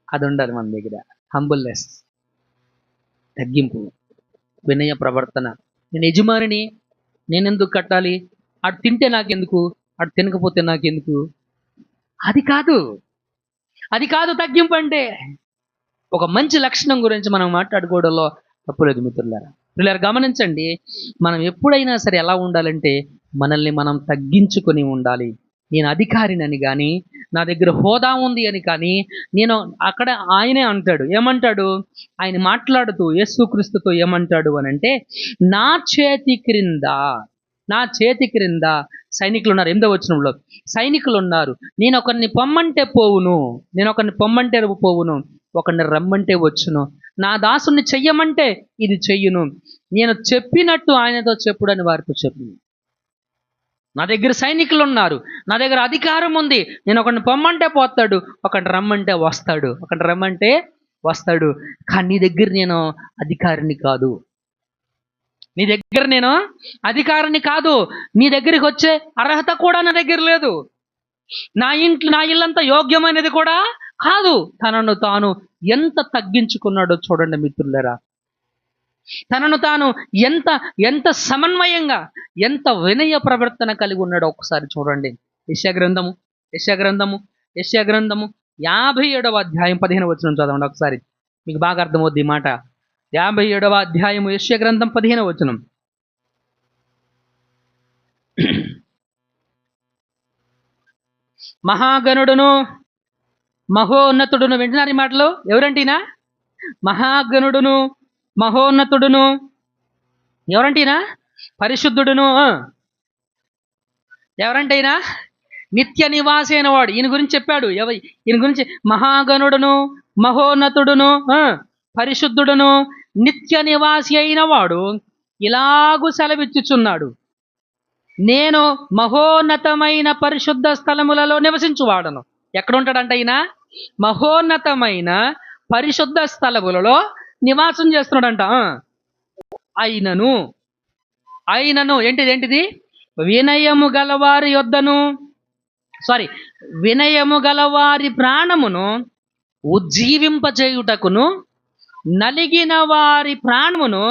అది ఉండాలి మన దగ్గర. హంబుల్నెస్, తగ్గింపు, వినయ ప్రవర్తన. నేను యజమానిని, నేనెందుకు కట్టాలి, అటు తింటే నాకెందుకు, అటు తినకపోతే నాకెందుకు, అది కాదు తగ్గింపు అంటే. ఒక మంచి లక్షణం గురించి మనం మాట్లాడుకోవడంలో తప్పులేదు మిత్రులారా. గమనించండి, మనం ఎప్పుడైనా సరే ఎలా ఉండాలంటే మనల్ని మనం తగ్గించుకొని ఉండాలి. నేను అధికారినని కానీ, నా దగ్గర హోదా ఉంది అని కానీ, నేను అక్కడ ఆయనే అంటాడు, ఏమంటాడు? ఆయన మాట్లాడుతూ యేసుక్రీస్తుతో ఏమంటాడు అని అంటే, నా చేతి క్రింద సైనికులు ఉన్నారు. 8వ వచనంలో సైనికులు ఉన్నారు. నేను ఒకరిని పొమ్మంటే పోవును, ఒకరిని రమ్మంటే వచ్చును, నా దాసుని చెయ్యమంటే ఇది చెయ్యును, నేను చెప్పినట్టు ఆయనతో చెప్పుడని వారితో చెప్పు. నా దగ్గర సైనికులు ఉన్నారు, నా దగ్గర అధికారం ఉంది. నేను ఒకరిని పొమ్మంటే పోతాడు, ఒకరిని రమ్మంటే వస్తాడు. కానీ నీ దగ్గర నేను అధికారిని కాదు, నీ దగ్గరికి వచ్చే అర్హత కూడా నా దగ్గర లేదు. నా ఇల్లంతా యోగ్యమైనది కూడా కాదు. తనను తాను ఎంత తగ్గించుకున్నాడో చూడండి మిత్రులారా. తనను తాను ఎంత సమన్వయంగా, ఎంత వినయ ప్రవర్తన కలిగి ఉన్నాడో ఒకసారి చూడండి. యెషయా గ్రంథము 57వ అధ్యాయం 15వ వచనం చదవండి ఒకసారి, మీకు బాగా అర్థమవుద్ది ఈ మాట. 57వ అధ్యాయము యెషయా గ్రంథం 15వ వచనం. మహాగణుడును మహోన్నతుడును, వింటున్నారు ఈ మాటలు? ఎవరంటీనా? మహాగణుడును మహోన్నతుడును, ఎవరంటేనా? పరిశుద్ధుడును, ఎవరంటైనా నిత్య నివాసి అయిన వాడు. ఈయన గురించి చెప్పాడు. ఈయన గురించి మహాగణుడును మహోన్నతుడును పరిశుద్ధుడును నిత్య నివాసి అయిన వాడు ఇలాగు సెలవిచ్చుచున్నాడు, నేను మహోన్నతమైన పరిశుద్ధ స్థలములలో నివసించువాడను. ఎక్కడుంటాడంట ఈయన? మహోన్నతమైన పరిశుద్ధ స్థలములలో నివాసం చేస్తున్నాడంట. అయినను ఏంటిది? వినయము గలవారి యొద్దను వినయము గలవారి ప్రాణమును ఉజ్జీవింపచేయుటకును, నలిగిన వారి ప్రాణమును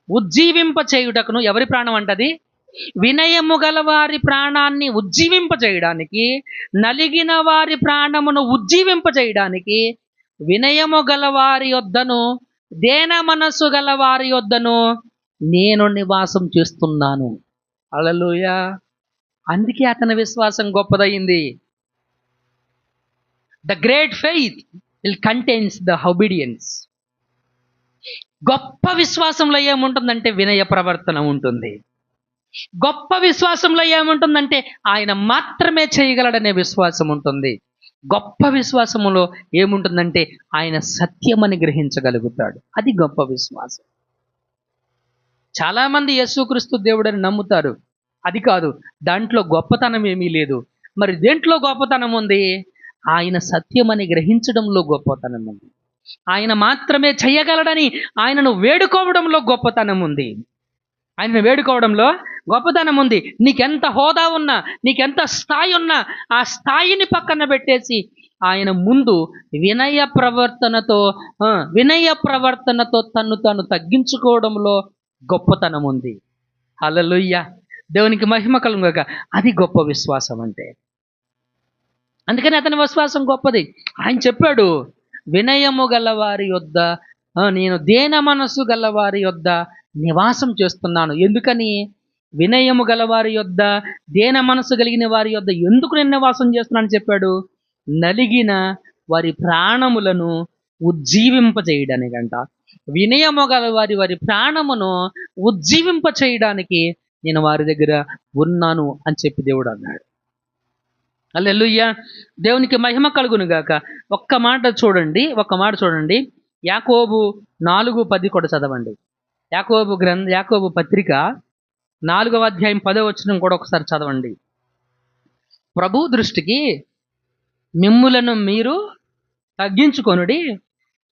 ఉజ్జీవింపచేయుటకును. ఎవరి ప్రాణం అంటది? వినయము గల వారి ప్రాణాన్ని ఉజ్జీవింపచేయడానికి, నలిగిన వారి ప్రాణమును ఉజ్జీవింపచేయడానికి వినయము గల వారి యొద్దను, దేన మనస్సు గల వారి యొద్దను నేను నివాసం చేస్తున్నాను. హల్లెలూయా. అందుకే అతని విశ్వాసం గొప్పదయింది. The great faith will contains the obedience. గొప్ప విశ్వాసంలో ఏముంటుందంటే వినయ ప్రవర్తన ఉంటుంది. గొప్ప విశ్వాసంలో ఏముంటుందంటే ఆయన మాత్రమే చేయగలడనే విశ్వాసం ఉంటుంది. గొప్ప విశ్వాసములో ఏముంటుందంటే ఆయన సత్యమని గ్రహించగలుగుతాడు. అది గొప్ప విశ్వాసం. చాలామంది యేసుక్రీస్తు దేవుడని నమ్ముతారు, అది కాదు, దాంట్లో గొప్పతనం ఏమీ లేదు. మరి దేంట్లో గొప్పతనం ఉంది? ఆయన సత్యమని గ్రహించడంలో గొప్పతనం ఉంది. ఆయన మాత్రమే చేయగలడని ఆయనను వేడుకోవడంలో గొప్పతనం ఉంది. ఆయనను వేడుకోవడంలో గొప్పతనం ఉంది. నీకెంత హోదా ఉన్నా, నీకెంత స్థాయి ఉన్నా, ఆ స్థాయిని పక్కన పెట్టేసి ఆయన ముందు వినయ ప్రవర్తనతో తన్ను తాను తగ్గించుకోవడంలో గొప్పతనం ఉంది. హల్లెలూయా. దేవునికి మహిమ కలుగుగాక. అది గొప్ప విశ్వాసం అంటే. అందుకని అతని విశ్వాసం గొప్పది. ఆయన చెప్పాడు, వినయము గలవారి యొద్ద నేను దేన మనస్సు గలవారి యొద్ద నివాసం చేస్తున్నాను. ఎందుకని? వినయము గలవారి యొద్ద, దేన మనస్సు కలిగిన వారి యొద్ద ఎందుకు నేను నివాసం చేస్తున్నానని చెప్పాడు? నలిగిన వారి ప్రాణములను ఉజ్జీవింపచేయడానికంట. వినయము గల వారి ప్రాణమును ఉజ్జీవింపచేయడానికి నేను వారి దగ్గర ఉన్నాను అని చెప్పి దేవుడు అన్నాడు. హల్లెలూయా. దేవునికి మహిమ కలుగును గాక. ఒక్క మాట చూడండి. యాకోబు 4:10 కూడా చదవండి. యాకోబు పత్రిక 4వ అధ్యాయం 10వ వచనం కూడా ఒకసారి చదవండి. ప్రభు దృష్టికి మిమ్ములను మీరు తగ్గించుకొనుడి,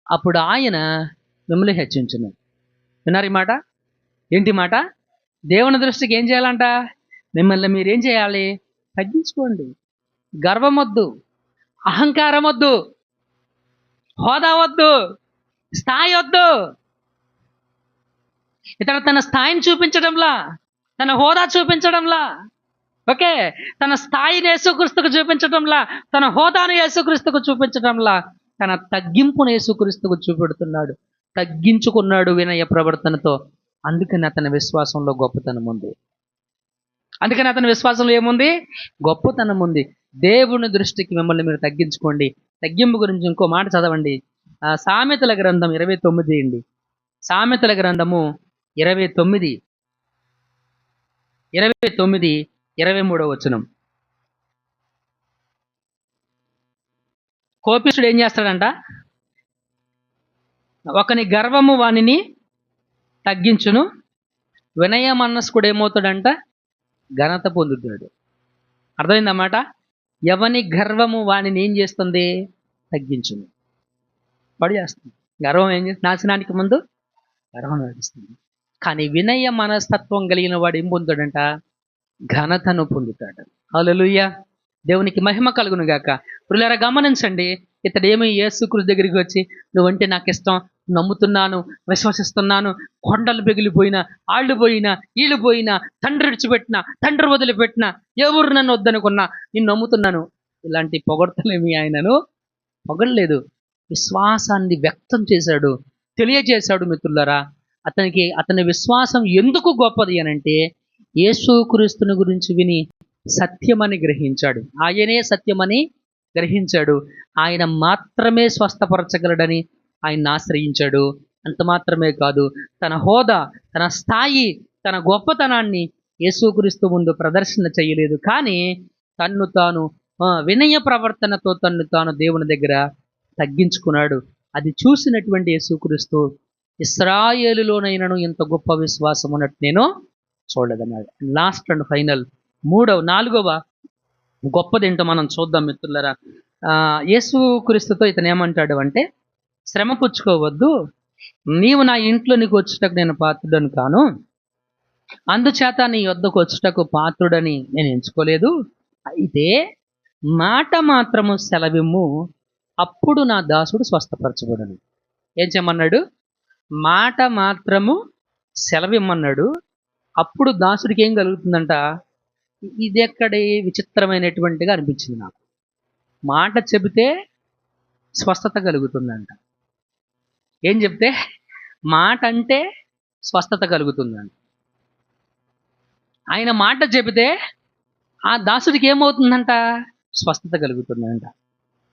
అప్పుడు ఆయన మిమ్మల్ని హెచ్చించును. విన్నారు ఈ మాట? ఏంటి మాట? దేవుని దృష్టికి ఏం చేయాలంట? మిమ్మల్ని మీరేం చేయాలి? తగ్గించుకోండి. గర్వం వద్దు, అహంకారం వద్దు, హోదా వద్దు, స్థాయి వద్దు. ఇతను తన స్థాయిని చూపించడంలా, తన హోదా చూపించడంలా, ఓకే, తన స్థాయిని యేసుక్రీస్తుకు చూపించడంలా, తన హోదాను యేసుక్రీస్తుకు చూపించడంలా, తన తగ్గింపును యేసుక్రీస్తుకు చూపెడుతున్నాడు. తగ్గించుకున్నాడు వినయ ప్రవర్తనతో. అందుకని అతని విశ్వాసంలో గొప్పతనం ఉంది. అందుకని అతని విశ్వాసంలో ఏముంది? గొప్పతనం ఉంది. దేవుని దృష్టికి మిమ్మల్ని మీరు తగ్గించుకోండి. తగ్గింపు గురించి ఇంకో మాట చదవండి. సామెతల గ్రంథం 29 అండి. సామెతల గ్రంథము 23వ వచనం. కోపిష్ఠుడు ఏం చేస్తాడంట? ఒకని గర్వము వానిని తగ్గించును, వినయ మనస్కుడు ఏమవుతాడంట? ఘనత పొందుతాడు. అర్థమైందన్నమాట. ఎవని గర్వము వానిని ఏం చేస్తుంది? తగ్గించును, పడి చేస్తుంది. గర్వం ఏం చేస్తుంది? నాశనానికి ముందు గర్వం నడిస్తుంది. కానీ వినయ మనస్తత్వం కలిగిన వాడు ఏం పొందుతాడంట? ఘనతను పొందుతాడు. హల్లెలూయా. దేవునికి మహిమ కలుగును గాక. ప్రియులారా గమనించండి, ఇతడేమో యేసుక్రీస్తు దగ్గరికి వచ్చి నువ్వంటే నాకు ఇష్టం, నమ్ముతున్నాను, విశ్వసిస్తున్నాను, కొండలు పెగిలిపోయినా, ఆళ్ళు పోయినా, ఈళ్ళు పోయినా, తండ్రి విడిచిపెట్టినా, తండ్రి వదిలిపెట్టినా, ఎవరు నన్ను వద్దనుకున్నా నేను నమ్ముతున్నాను, ఇలాంటి పొగడ్తలేమి ఆయనను పొగడలేదు. విశ్వాసాన్ని వ్యక్తం చేశాడు, తెలియజేశాడు. మిత్రులారా, అతని విశ్వాసం ఎందుకు గొప్పది అనంటే యేసుక్రీస్తుని గురించి విని సత్యమని గ్రహించాడు. ఆయనే సత్యమని గ్రహించాడు. ఆయన మాత్రమే స్వస్థపరచగలడని ఆయన్ని ఆశ్రయించాడు. అంత మాత్రమే కాదు, తన హోదా, తన స్థాయి, తన గొప్పతనాన్ని యేసుక్రీస్తు ముందు ప్రదర్శన చేయలేదు. కానీ వినయ ప్రవర్తనతో తన్ను తాను దేవుని దగ్గర తగ్గించుకున్నాడు. అది చూసినటువంటి యేసుక్రీస్తు, ఇశ్రాయేలులోనైనను ఇంత గొప్ప విశ్వాసం ఉన్నట్టు నేను చూడలేదన్నాడు. లాస్ట్ అండ్ ఫైనల్ నాలుగవ గొప్పదేంటో మనం చూద్దాం మిత్రులరా. యేసుక్రీస్తుతో ఇతను ఏమంటాడు అంటే, శ్రమ పుచ్చుకోవద్దు, నీవు నా ఇంట్లోనికి వచ్చుటకు నేను పాత్రుడని కాను, అందుచేత నీ వద్దకు వచ్చుటకు పాత్రుడని నేను ఎంచుకోలేదు. అయితే మాట మాత్రము సెలవిమ్ము, అప్పుడు నా దాసుడు స్వస్థపరచబడును. ఏం చేయమన్నాడు? మాట మాత్రము సెలవిమ్మన్నాడు. అప్పుడు దాసుడికి ఏం కలుగుతుందంట? ఇది ఎక్కడి విచిత్రమైనటువంటిగా అనిపించింది నాకు. మాట చెబితే స్వస్థత కలుగుతుందంట. ఏం చెప్తే? మాట అంటే స్వస్థత కలుగుతుందంట. ఆయన మాట చెబితే ఆ దాసుడికి ఏమవుతుందంట? స్వస్థత కలుగుతుందంట.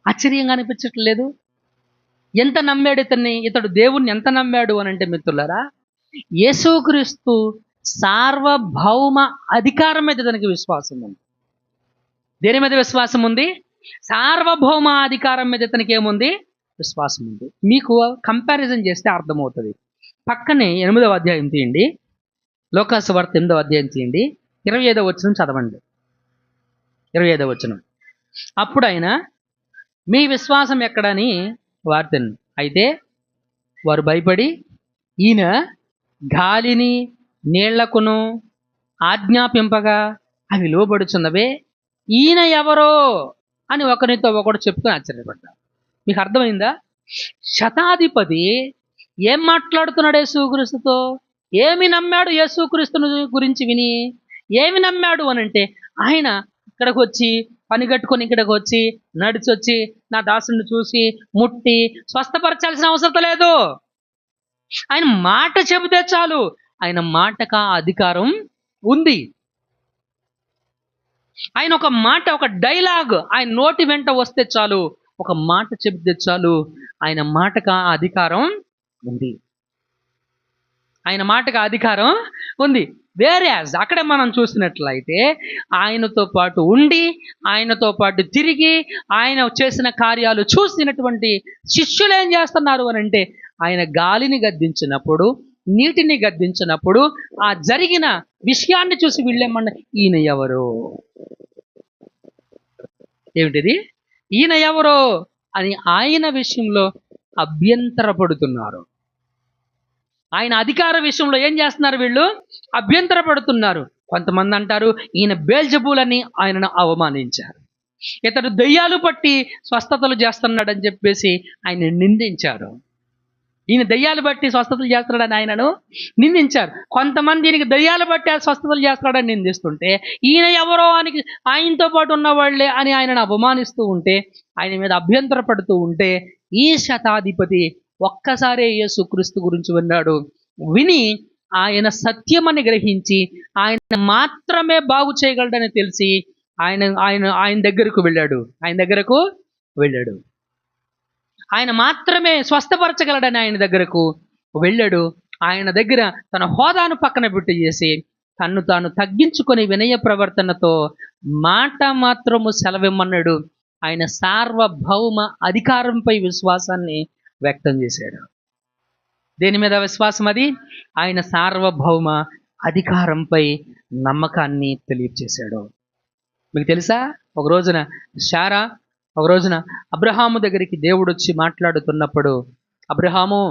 ఆశ్చర్యంగా అనిపించట్లేదు? ఎంత నమ్మాడు ఇతడు దేవుణ్ణి ఎంత నమ్మాడు అని అంటే మిత్రులారా, యేసుక్రీస్తు సార్వభౌమ అధికారం మీద ఇతనికి విశ్వాసం ఉంది. దేని మీద విశ్వాసం ఉంది? సార్వభౌమ అధికారం మీద ఇతనికి ఏముంది? విశ్వాసం ఉంది. మీకు కంపారిజన్ చేస్తే అర్థమవుతుంది. పక్కనే 8వ అధ్యాయం తీయండి, లోకాసు వార్త 8వ అధ్యాయం తీయండి, 25వ వచనం చదవండి. 25వ వచనం. అప్పుడు ఆయన, మీ విశ్వాసం ఎక్కడని వార్తను. అయితే వారు భయపడి, ఈయన గాలిని నీళ్లకును ఆజ్ఞాపింపగా అవి లోబడుచున్నవే, ఈయన ఎవరో అని ఒకరితో ఒకడు చెప్పుకొని ఆశ్చర్యపడ్డారు. మీకు అర్థమైందా? శతాధిపతి ఏం మాట్లాడుతున్నాడు యేసుక్రీస్తుతో? ఏమి నమ్మాడు యేసుక్రీస్తుని గురించి విని? ఏమి నమ్మాడు అని అంటే, ఆయన ఇక్కడికి వచ్చి పని కట్టుకొని ఇక్కడికి వచ్చి నడిచి వచ్చి నా దాసుని చూసి ముట్టి స్వస్థపరచాల్సిన అవసరం లేదు. ఆయన మాట చెబితే చాలు. ఆయన మాటకు అధికారం ఉంది. ఆయన ఒక మాట, ఒక డైలాగ్ ఆయన నోటి వెంట వస్తే చాలు, ఒక మాట చెబితే చాలు, ఆయన మాటకు అధికారం ఉంది. ఆయన మాటకు అధికారం ఉంది. వేరే అక్కడే మనం చూసినట్లయితే ఆయనతో పాటు ఉండి, ఆయనతో పాటు తిరిగి, ఆయన చేసిన కార్యాలు చూసినటువంటి శిష్యులు ఏం చేస్తున్నారు అని అంటే, ఆయన గాలిని గద్దించినప్పుడు, నీటిని గద్దించినప్పుడు ఆ జరిగిన విషయాన్ని చూసి వీళ్ళేమన్నా, ఈయన ఎవరు? ఏమిటిది? ఈయన ఎవరో అని ఆయన విషయంలో అభ్యంతరపడుతున్నారు. ఆయన అధికార విషయంలో ఏం చేస్తున్నారు? వీళ్ళు అభ్యంతరపడుతున్నారు. కొంతమంది అంటారు ఈయన బెల్జెబూలని ఆయనను అవమానించారు. ఇతడు దెయ్యాలు పట్టి స్వస్థతలు చేస్తున్నాడని చెప్పేసి ఆయన నిందించారు. ఈయన దెయ్యాలు బట్టి స్వస్థతలు చేస్తున్నాడని ఆయనను నిందించారు. కొంతమంది ఈయనకి దెయ్యాలు బట్టి స్వస్థతలు చేస్తున్నాడని నిందిస్తుంటే, ఈయన ఎవరో అని ఆయనతో పాటు ఉన్న వాళ్ళే అని ఆయనను అవమానిస్తూ ఉంటే, ఆయన మీద అభ్యంతరపడుతూ ఉంటే, ఈ శతాధిపతి ఒక్కసారే యేసుక్రీస్తు గురించి విన్నాడు. విని ఆయన సత్యమని గ్రహించి ఆయన మాత్రమే బాగు చేయగలడని తెలిసి ఆయన దగ్గరకు వెళ్ళాడు. ఆయన మాత్రమే స్వస్థపరచగలడని ఆయన దగ్గరకు వెళ్ళాడు. ఆయన దగ్గర తన హోదాను పక్కన పెట్టి చేసి తన్ను తాను తగ్గించుకొని వినయ ప్రవర్తనతో మాట మాత్రము సెలవిమ్మన్నాడు. ఆయన సార్వభౌమ అధికారంపై విశ్వాసాన్ని వ్యక్తం చేశాడు. దేని మీద విశ్వాసం? అది ఆయన సార్వభౌమ అధికారంపై నమ్మకాన్ని తెలియజేశాడు. మీకు తెలుసా, ఒక రోజున అబ్రహాము దగ్గరికి దేవుడు వచ్చి మాట్లాడుతున్నప్పుడు, అబ్రహాము,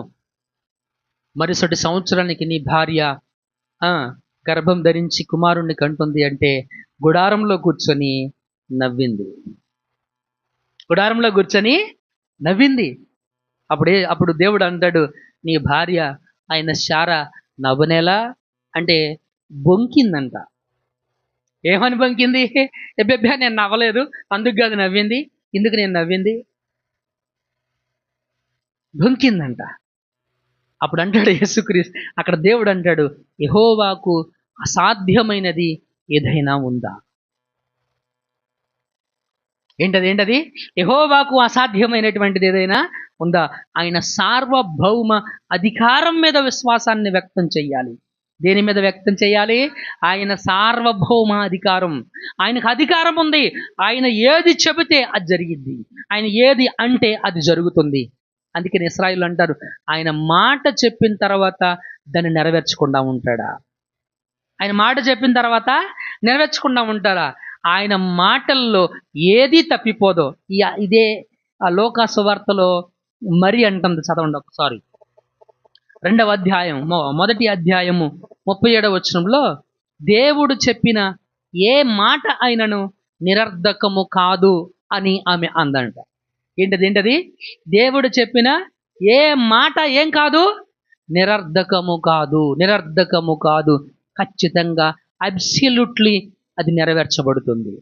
మరుసటి సంవత్సరానికి నీ భార్య గర్భం ధరించి కుమారుణ్ణి కంటుంది అంటే గుడారంలో కూర్చొని నవ్వింది. అప్పుడు దేవుడు అంటాడు, నీ భార్య ఆయన శారా నవ్వనేలా అంటే బొంకిందంట. ఏమని బొంకింది? ఎబ్బెబ్బా నేను నవ్వలేదు, అందుకు కాదు నవ్వింది. ఎందుకు నేను నవ్వింది? బొంకిందంట. అప్పుడు అంటాడు యేసుక్రీస్తు, అక్కడ దేవుడు అంటాడు, యెహోవాకు అసాధ్యమైనది ఏదైనా ఉందా? ఏంటది? యెహోవాకు అసాధ్యమైనటువంటిది ఏదైనా ఉందా? ఆయన సార్వభౌమ అధికారం మీద విశ్వాసాన్ని వ్యక్తం చెయ్యాలి. దేని మీద వ్యక్తం చేయాలి? ఆయన సార్వభౌమ అధికారం. ఆయనకు అధికారం ఉంది. ఆయన ఏది చెబితే అది జరిగిద్ది. ఆయన ఏది అంటే అది జరుగుతుంది. అందుకని ఇశ్రాయేలు అంటారు, ఆయన మాట చెప్పిన తర్వాత దాన్ని నెరవేర్చకుండా ఉంటాడా? ఆయన మాట చెప్పిన తర్వాత నెరవేర్చకుండా ఉంటారా? ఆయన మాటల్లో ఏది తప్పిపోదో. ఇదే ఆ లోకా సువార్తలో మరి అంటుంది, చదవండి ఒకసారి. 2వ అధ్యాయం మొదటి అధ్యాయము 37వ వచనంలో, దేవుడు చెప్పిన ఏ మాట అయినను నిరర్ధకము కాదు అని ఆమె అందంట. ఏంటది? దేవుడు చెప్పిన ఏ మాట ఏం కాదు? నిరర్ధకము కాదు. ఖచ్చితంగా, అబ్సల్యూట్లీ అది నెరవేర్చబడుతుంది.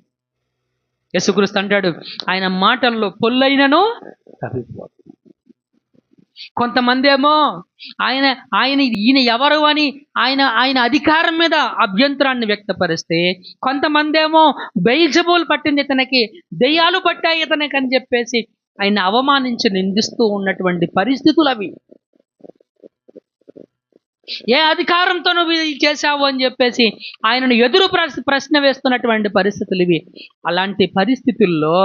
యేసుక్రీస్తు అంటాడు, ఆయన మాటల్లో పొల్లైనను తప్పిపోదు. కొంతమంది ఏమో ఈయన ఎవరు అని ఆయన అధికారం మీద అభ్యంతరాన్ని వ్యక్తపరిస్తే, కొంతమంది ఏమో బెల్జెబూల్ పట్టింది ఇతనికి, దెయ్యాలు పట్టాయి ఇతనికి అని చెప్పేసి ఆయన అవమానించి నిందిస్తూ ఉన్నటువంటి పరిస్థితులు అవి. ఏ అధికారంతో నువ్వు ఇది చేశావు అని చెప్పేసి ఆయనను ఎదురు ప్రశ్న వేస్తున్నటువంటి పరిస్థితులు ఇవి. అలాంటి పరిస్థితుల్లో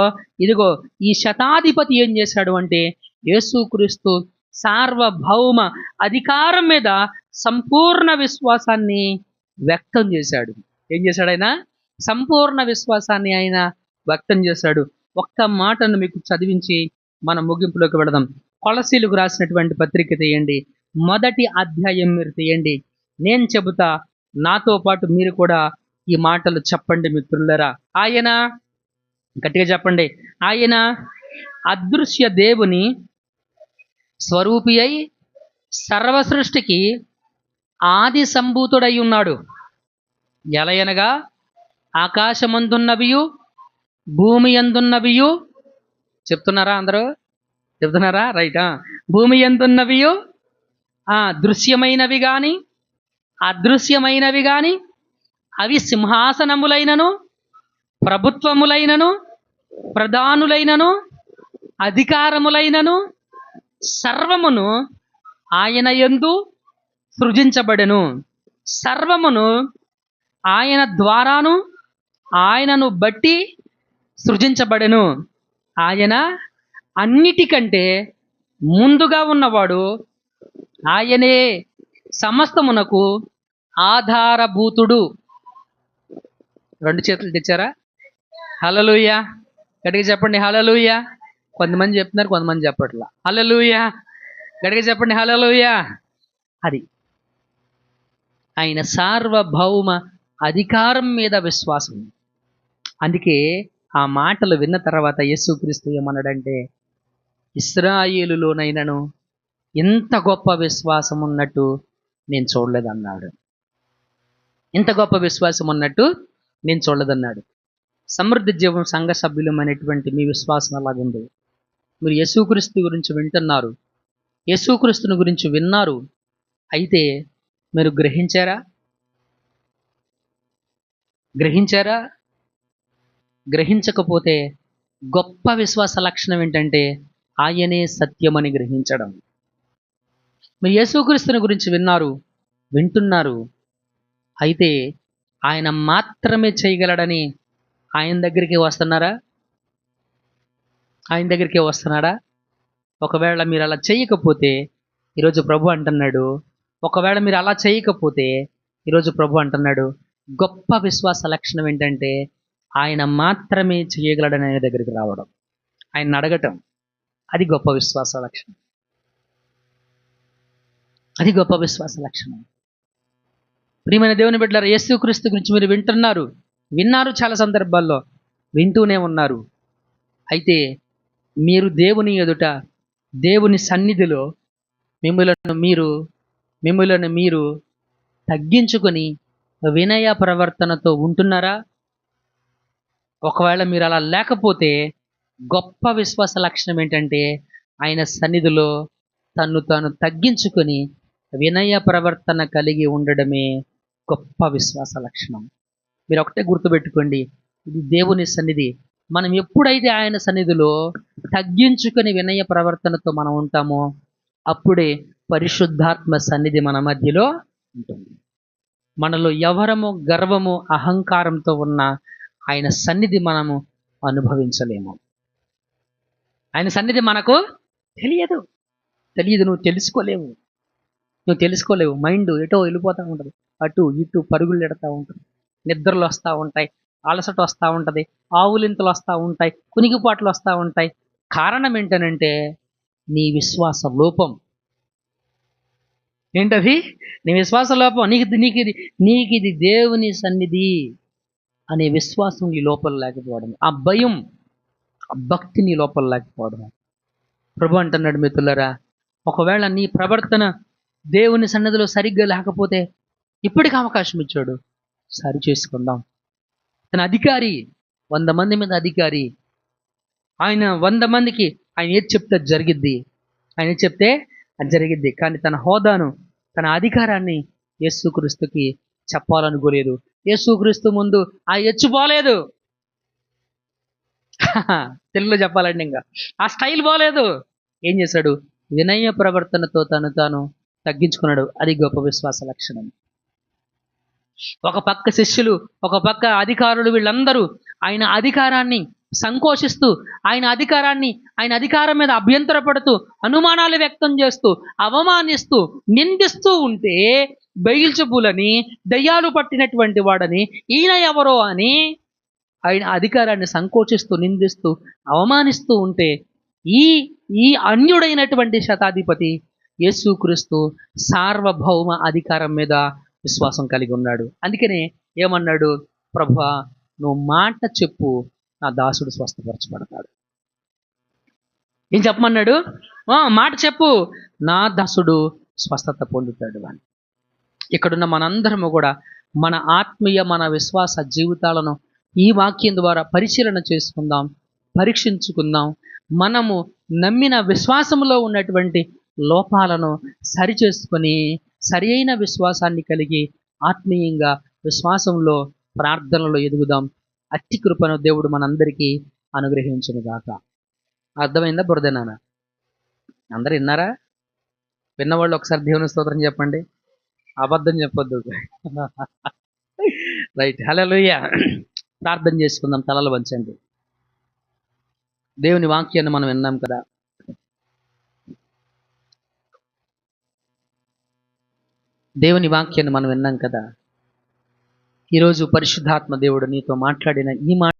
ఇదిగో ఈ శతాధిపతి ఏం చేశాడు అంటే, యేసుక్రీస్తు సార్వభౌమ అధికారం మీద సంపూర్ణ విశ్వాసాన్ని వ్యక్తం చేశాడు. ఏం చేశాడు ఆయన? సంపూర్ణ విశ్వాసాన్ని ఆయన వ్యక్తం చేశాడు. ఒక్క మాటను మీకు చదివించి మనం ముగింపులోకి వెళదాం. కొలసీలకు రాసినటువంటి పత్రిక తీయండి, మొదటి అధ్యాయం మీరు తీయండి. నేను చెబుతా, నాతో పాటు మీరు కూడా ఈ మాటలు చెప్పండి మిత్రులరా. ఆయన, గట్టిగా చెప్పండి, ఆయన అదృశ్య దేవుని స్వరూపి అయి సర్వ సృష్టికి ఆది సంభూతుడై ఉన్నాడు. ఎలయనగా ఆకాశమందున్నవియు భూమి యందున్నవియు, చెప్తున్నారా అందరూ? చెప్తున్నారా? రైటా. భూమి యందున్నవియు దృశ్యమైనవి గాని అదృశ్యమైనవి గాని, అవి సింహాసనములైనను ప్రభుత్వములైనను ప్రధానులైనను అధికారములైనను సర్వమును ఆయన యందు సృజించబడెను. సర్వమును ఆయన ద్వారాను ఆయనను బట్టి సృజించబడెను. ఆయన అన్నిటికంటే ముందుగా ఉన్నవాడు, ఆయనే సమస్తమునకు ఆధారభూతుడు. 2 చేతులు తెచ్చారా? హల్లెలూయా. గట్టిగా చెప్పండి హల్లెలూయా. కొంతమంది చెప్తున్నారు, కొంతమంది చెప్పట్లా. హల్లెలూయా. గట్టిగా చెప్పండి హల్లెలూయా. అది ఆయన సార్వభౌమ అధికారం మీద విశ్వాసం. అందుకే ఆ మాటలు విన్న తర్వాత యేసుక్రీస్తు ఏమన్నాడంటే, ఇశ్రాయేలులోనైనను ఇంత గొప్ప విశ్వాసం ఉన్నట్టు నేను చూడలేదన్నాడు. ఇంత గొప్ప విశ్వాసం ఉన్నట్టు నేను చూడలేదన్నాడు. సమృద్ధి జీవం సంఘ సభ్యులమైనటువంటి మీ విశ్వాసం అలాగుంది. మీరు యేసుక్రీస్తు గురించి వింటున్నారు, యేసుక్రీస్తుని గురించి విన్నారు, అయితే మీరు గ్రహించారా? గ్రహించకపోతే గొప్ప విశ్వాస లక్షణం ఏంటంటే ఆయనే సత్యమని గ్రహించడం. మీరు యేసుక్రీస్తుని గురించి వింటున్నారు, అయితే ఆయన మాత్రమే చేయగలడని ఆయన దగ్గరికి వస్తున్నాడా? ఒకవేళ మీరు అలా చేయకపోతే ఈరోజు ప్రభు అంటున్నాడు, గొప్ప విశ్వాస లక్షణం ఏంటంటే ఆయన మాత్రమే చేయగలడని ఆయన దగ్గరికి రావడం, ఆయన అడగటం. అది గొప్ప విశ్వాస లక్షణం. ప్రియమైన దేవుని బిడ్డలారా, యేసుక్రీస్తు గురించి మీరు విన్నారు, చాలా సందర్భాల్లో వింటూనే ఉన్నారు. అయితే మీరు దేవుని ఎదుట, దేవుని సన్నిధిలో మిమ్మలను మీరు తగ్గించుకొని వినయ ప్రవర్తనతో ఉంటున్నారా? ఒకవేళ మీరు అలా లేకపోతే గొప్ప విశ్వాస లక్షణం ఏంటంటే ఆయన సన్నిధిలో తన్ను తాను తగ్గించుకొని వినయ ప్రవర్తన కలిగి ఉండడమే గొప్ప విశ్వాస లక్షణం. మీరు ఒకటే గుర్తుపెట్టుకోండి, ఇది దేవుని సన్నిధి. మనం ఎప్పుడైతే ఆయన సన్నిధిలో తగ్గించుకొని వినయ ప్రవర్తనతో మనం ఉంటామో అప్పుడే పరిశుద్ధాత్మ సన్నిధి మన మధ్యలో ఉంటుంది. మనలో ఎవరము గర్వము అహంకారంతో ఉన్న ఆయన సన్నిధి మనము అనుభవించలేము. ఆయన సన్నిధి మనకు తెలియదు. తెలియదు, నువ్వు తెలుసుకోలేవు. మైండ్ ఎటో వెళ్ళిపోతూ ఉంటుంది, అటు ఇటు పరుగులు ఎడతా ఉంటుంది, నిద్రలు వస్తూ ఉంటాయి, అలసట వస్తూ ఉంటుంది, ఆవులింతలు వస్తూ ఉంటాయి, కునికిపాట్లు వస్తూ ఉంటాయి. కారణం ఏంటనంటే నీ విశ్వాస లోపం. ఏంటది? నీ విశ్వాస లోపం. నీకు ఇది దేవుని సన్నిధి అనే విశ్వాసం నీ లోపల లేకపోవడం, ఆ భయం, ఆ భక్తి నీ లోపల లేకపోవడం. ప్రభు అంటున్నాడు, మిత్రులారా, ఒకవేళ నీ ప్రవర్తన దేవుని సన్నిధిలో సరిగ్గా లేకపోతే ఇప్పటికి అవకాశం ఇచ్చాడు, సరి చేసుకుందాం. తన అధికారి, 100 మంది మీద అధికారి. ఆయన 100 మందికి ఆయన ఏది చెప్తే అది జరిగిద్ది, ఆయన ఏది చెప్తే అది జరిగిద్ది. కానీ తన హోదాను, తన అధికారాన్ని యేసుక్రీస్తుకి చెప్పాలనుకోలేదు. యేసుక్రీస్తు ముందు ఆ ఎచ్చు పోలేదు. తెలుగులో చెప్పాలండి, ఇంకా ఆ స్టైల్ పోలేదు. ఏం చేశాడు? వినయ ప్రవర్తనతో తాను తగ్గించుకున్నాడు. అది గొప్ప విశ్వాస లక్షణం. ఒక పక్క శిష్యులు, ఒక పక్క అధికారులు, వీళ్ళందరూ ఆయన అధికారాన్ని సంకోచిస్తూ, ఆయన అధికారం మీద అభ్యంతరపడుతూ, అనుమానాలు వ్యక్తం చేస్తూ, అవమానిస్తూ, నిందిస్తూ ఉంటే, బెయల్జెబూలని, దయ్యాలు పట్టినటువంటి వాడని, ఈయన ఎవరో అని ఆయన అధికారాన్ని సంకోచిస్తూ, నిందిస్తూ, అవమానిస్తూ ఉంటే, ఈ అన్యుడైనటువంటి శతాధిపతి యేసుక్రీస్తు సార్వభౌమ అధికారం మీద విశ్వాసం కలిగి ఉన్నాడు. అందుకనే ఏమన్నాడు? ప్రభువా, నువ్వు మాట చెప్పు, నా దాసుడు స్వస్థపరచబడతాడు. ఏం చెప్పమన్నాడు? మాట చెప్పు, నా దాసుడు స్వస్థత పొందుతాడు అని. ఇక్కడున్న మనందరము కూడా మన ఆత్మీయ, మన విశ్వాస జీవితాలను ఈ వాక్యం ద్వారా పరిశీలన చేసుకుందాం, పరీక్షించుకుందాం. మనము నమ్మిన విశ్వాసములో ఉన్నటువంటి లోపాలను సరిచేసుకొని సరి అయిన విశ్వాసాన్ని కలిగి ఆత్మీయంగా విశ్వాసంలో, ప్రార్థనలో ఎదుగుదాం. అట్టి కృపను దేవుడు మనందరికీ అనుగ్రహించునుగాక. అర్థమైందా బురదనాన్న? అందరు విన్నారా? విన్నవాళ్ళు ఒకసారి దేవుని స్తోత్రం చెప్పండి, అబద్ధం చెప్పొద్దు. రైట్, హల్లెలూయా. ప్రార్థన చేసుకుందాం, తలలు వంచండి. దేవుని వాక్యాన్ని మనం విన్నాం కదా. ఈరోజు పరిశుద్ధాత్మ దేవుడు నీతో మాట్లాడిన ఈ మాట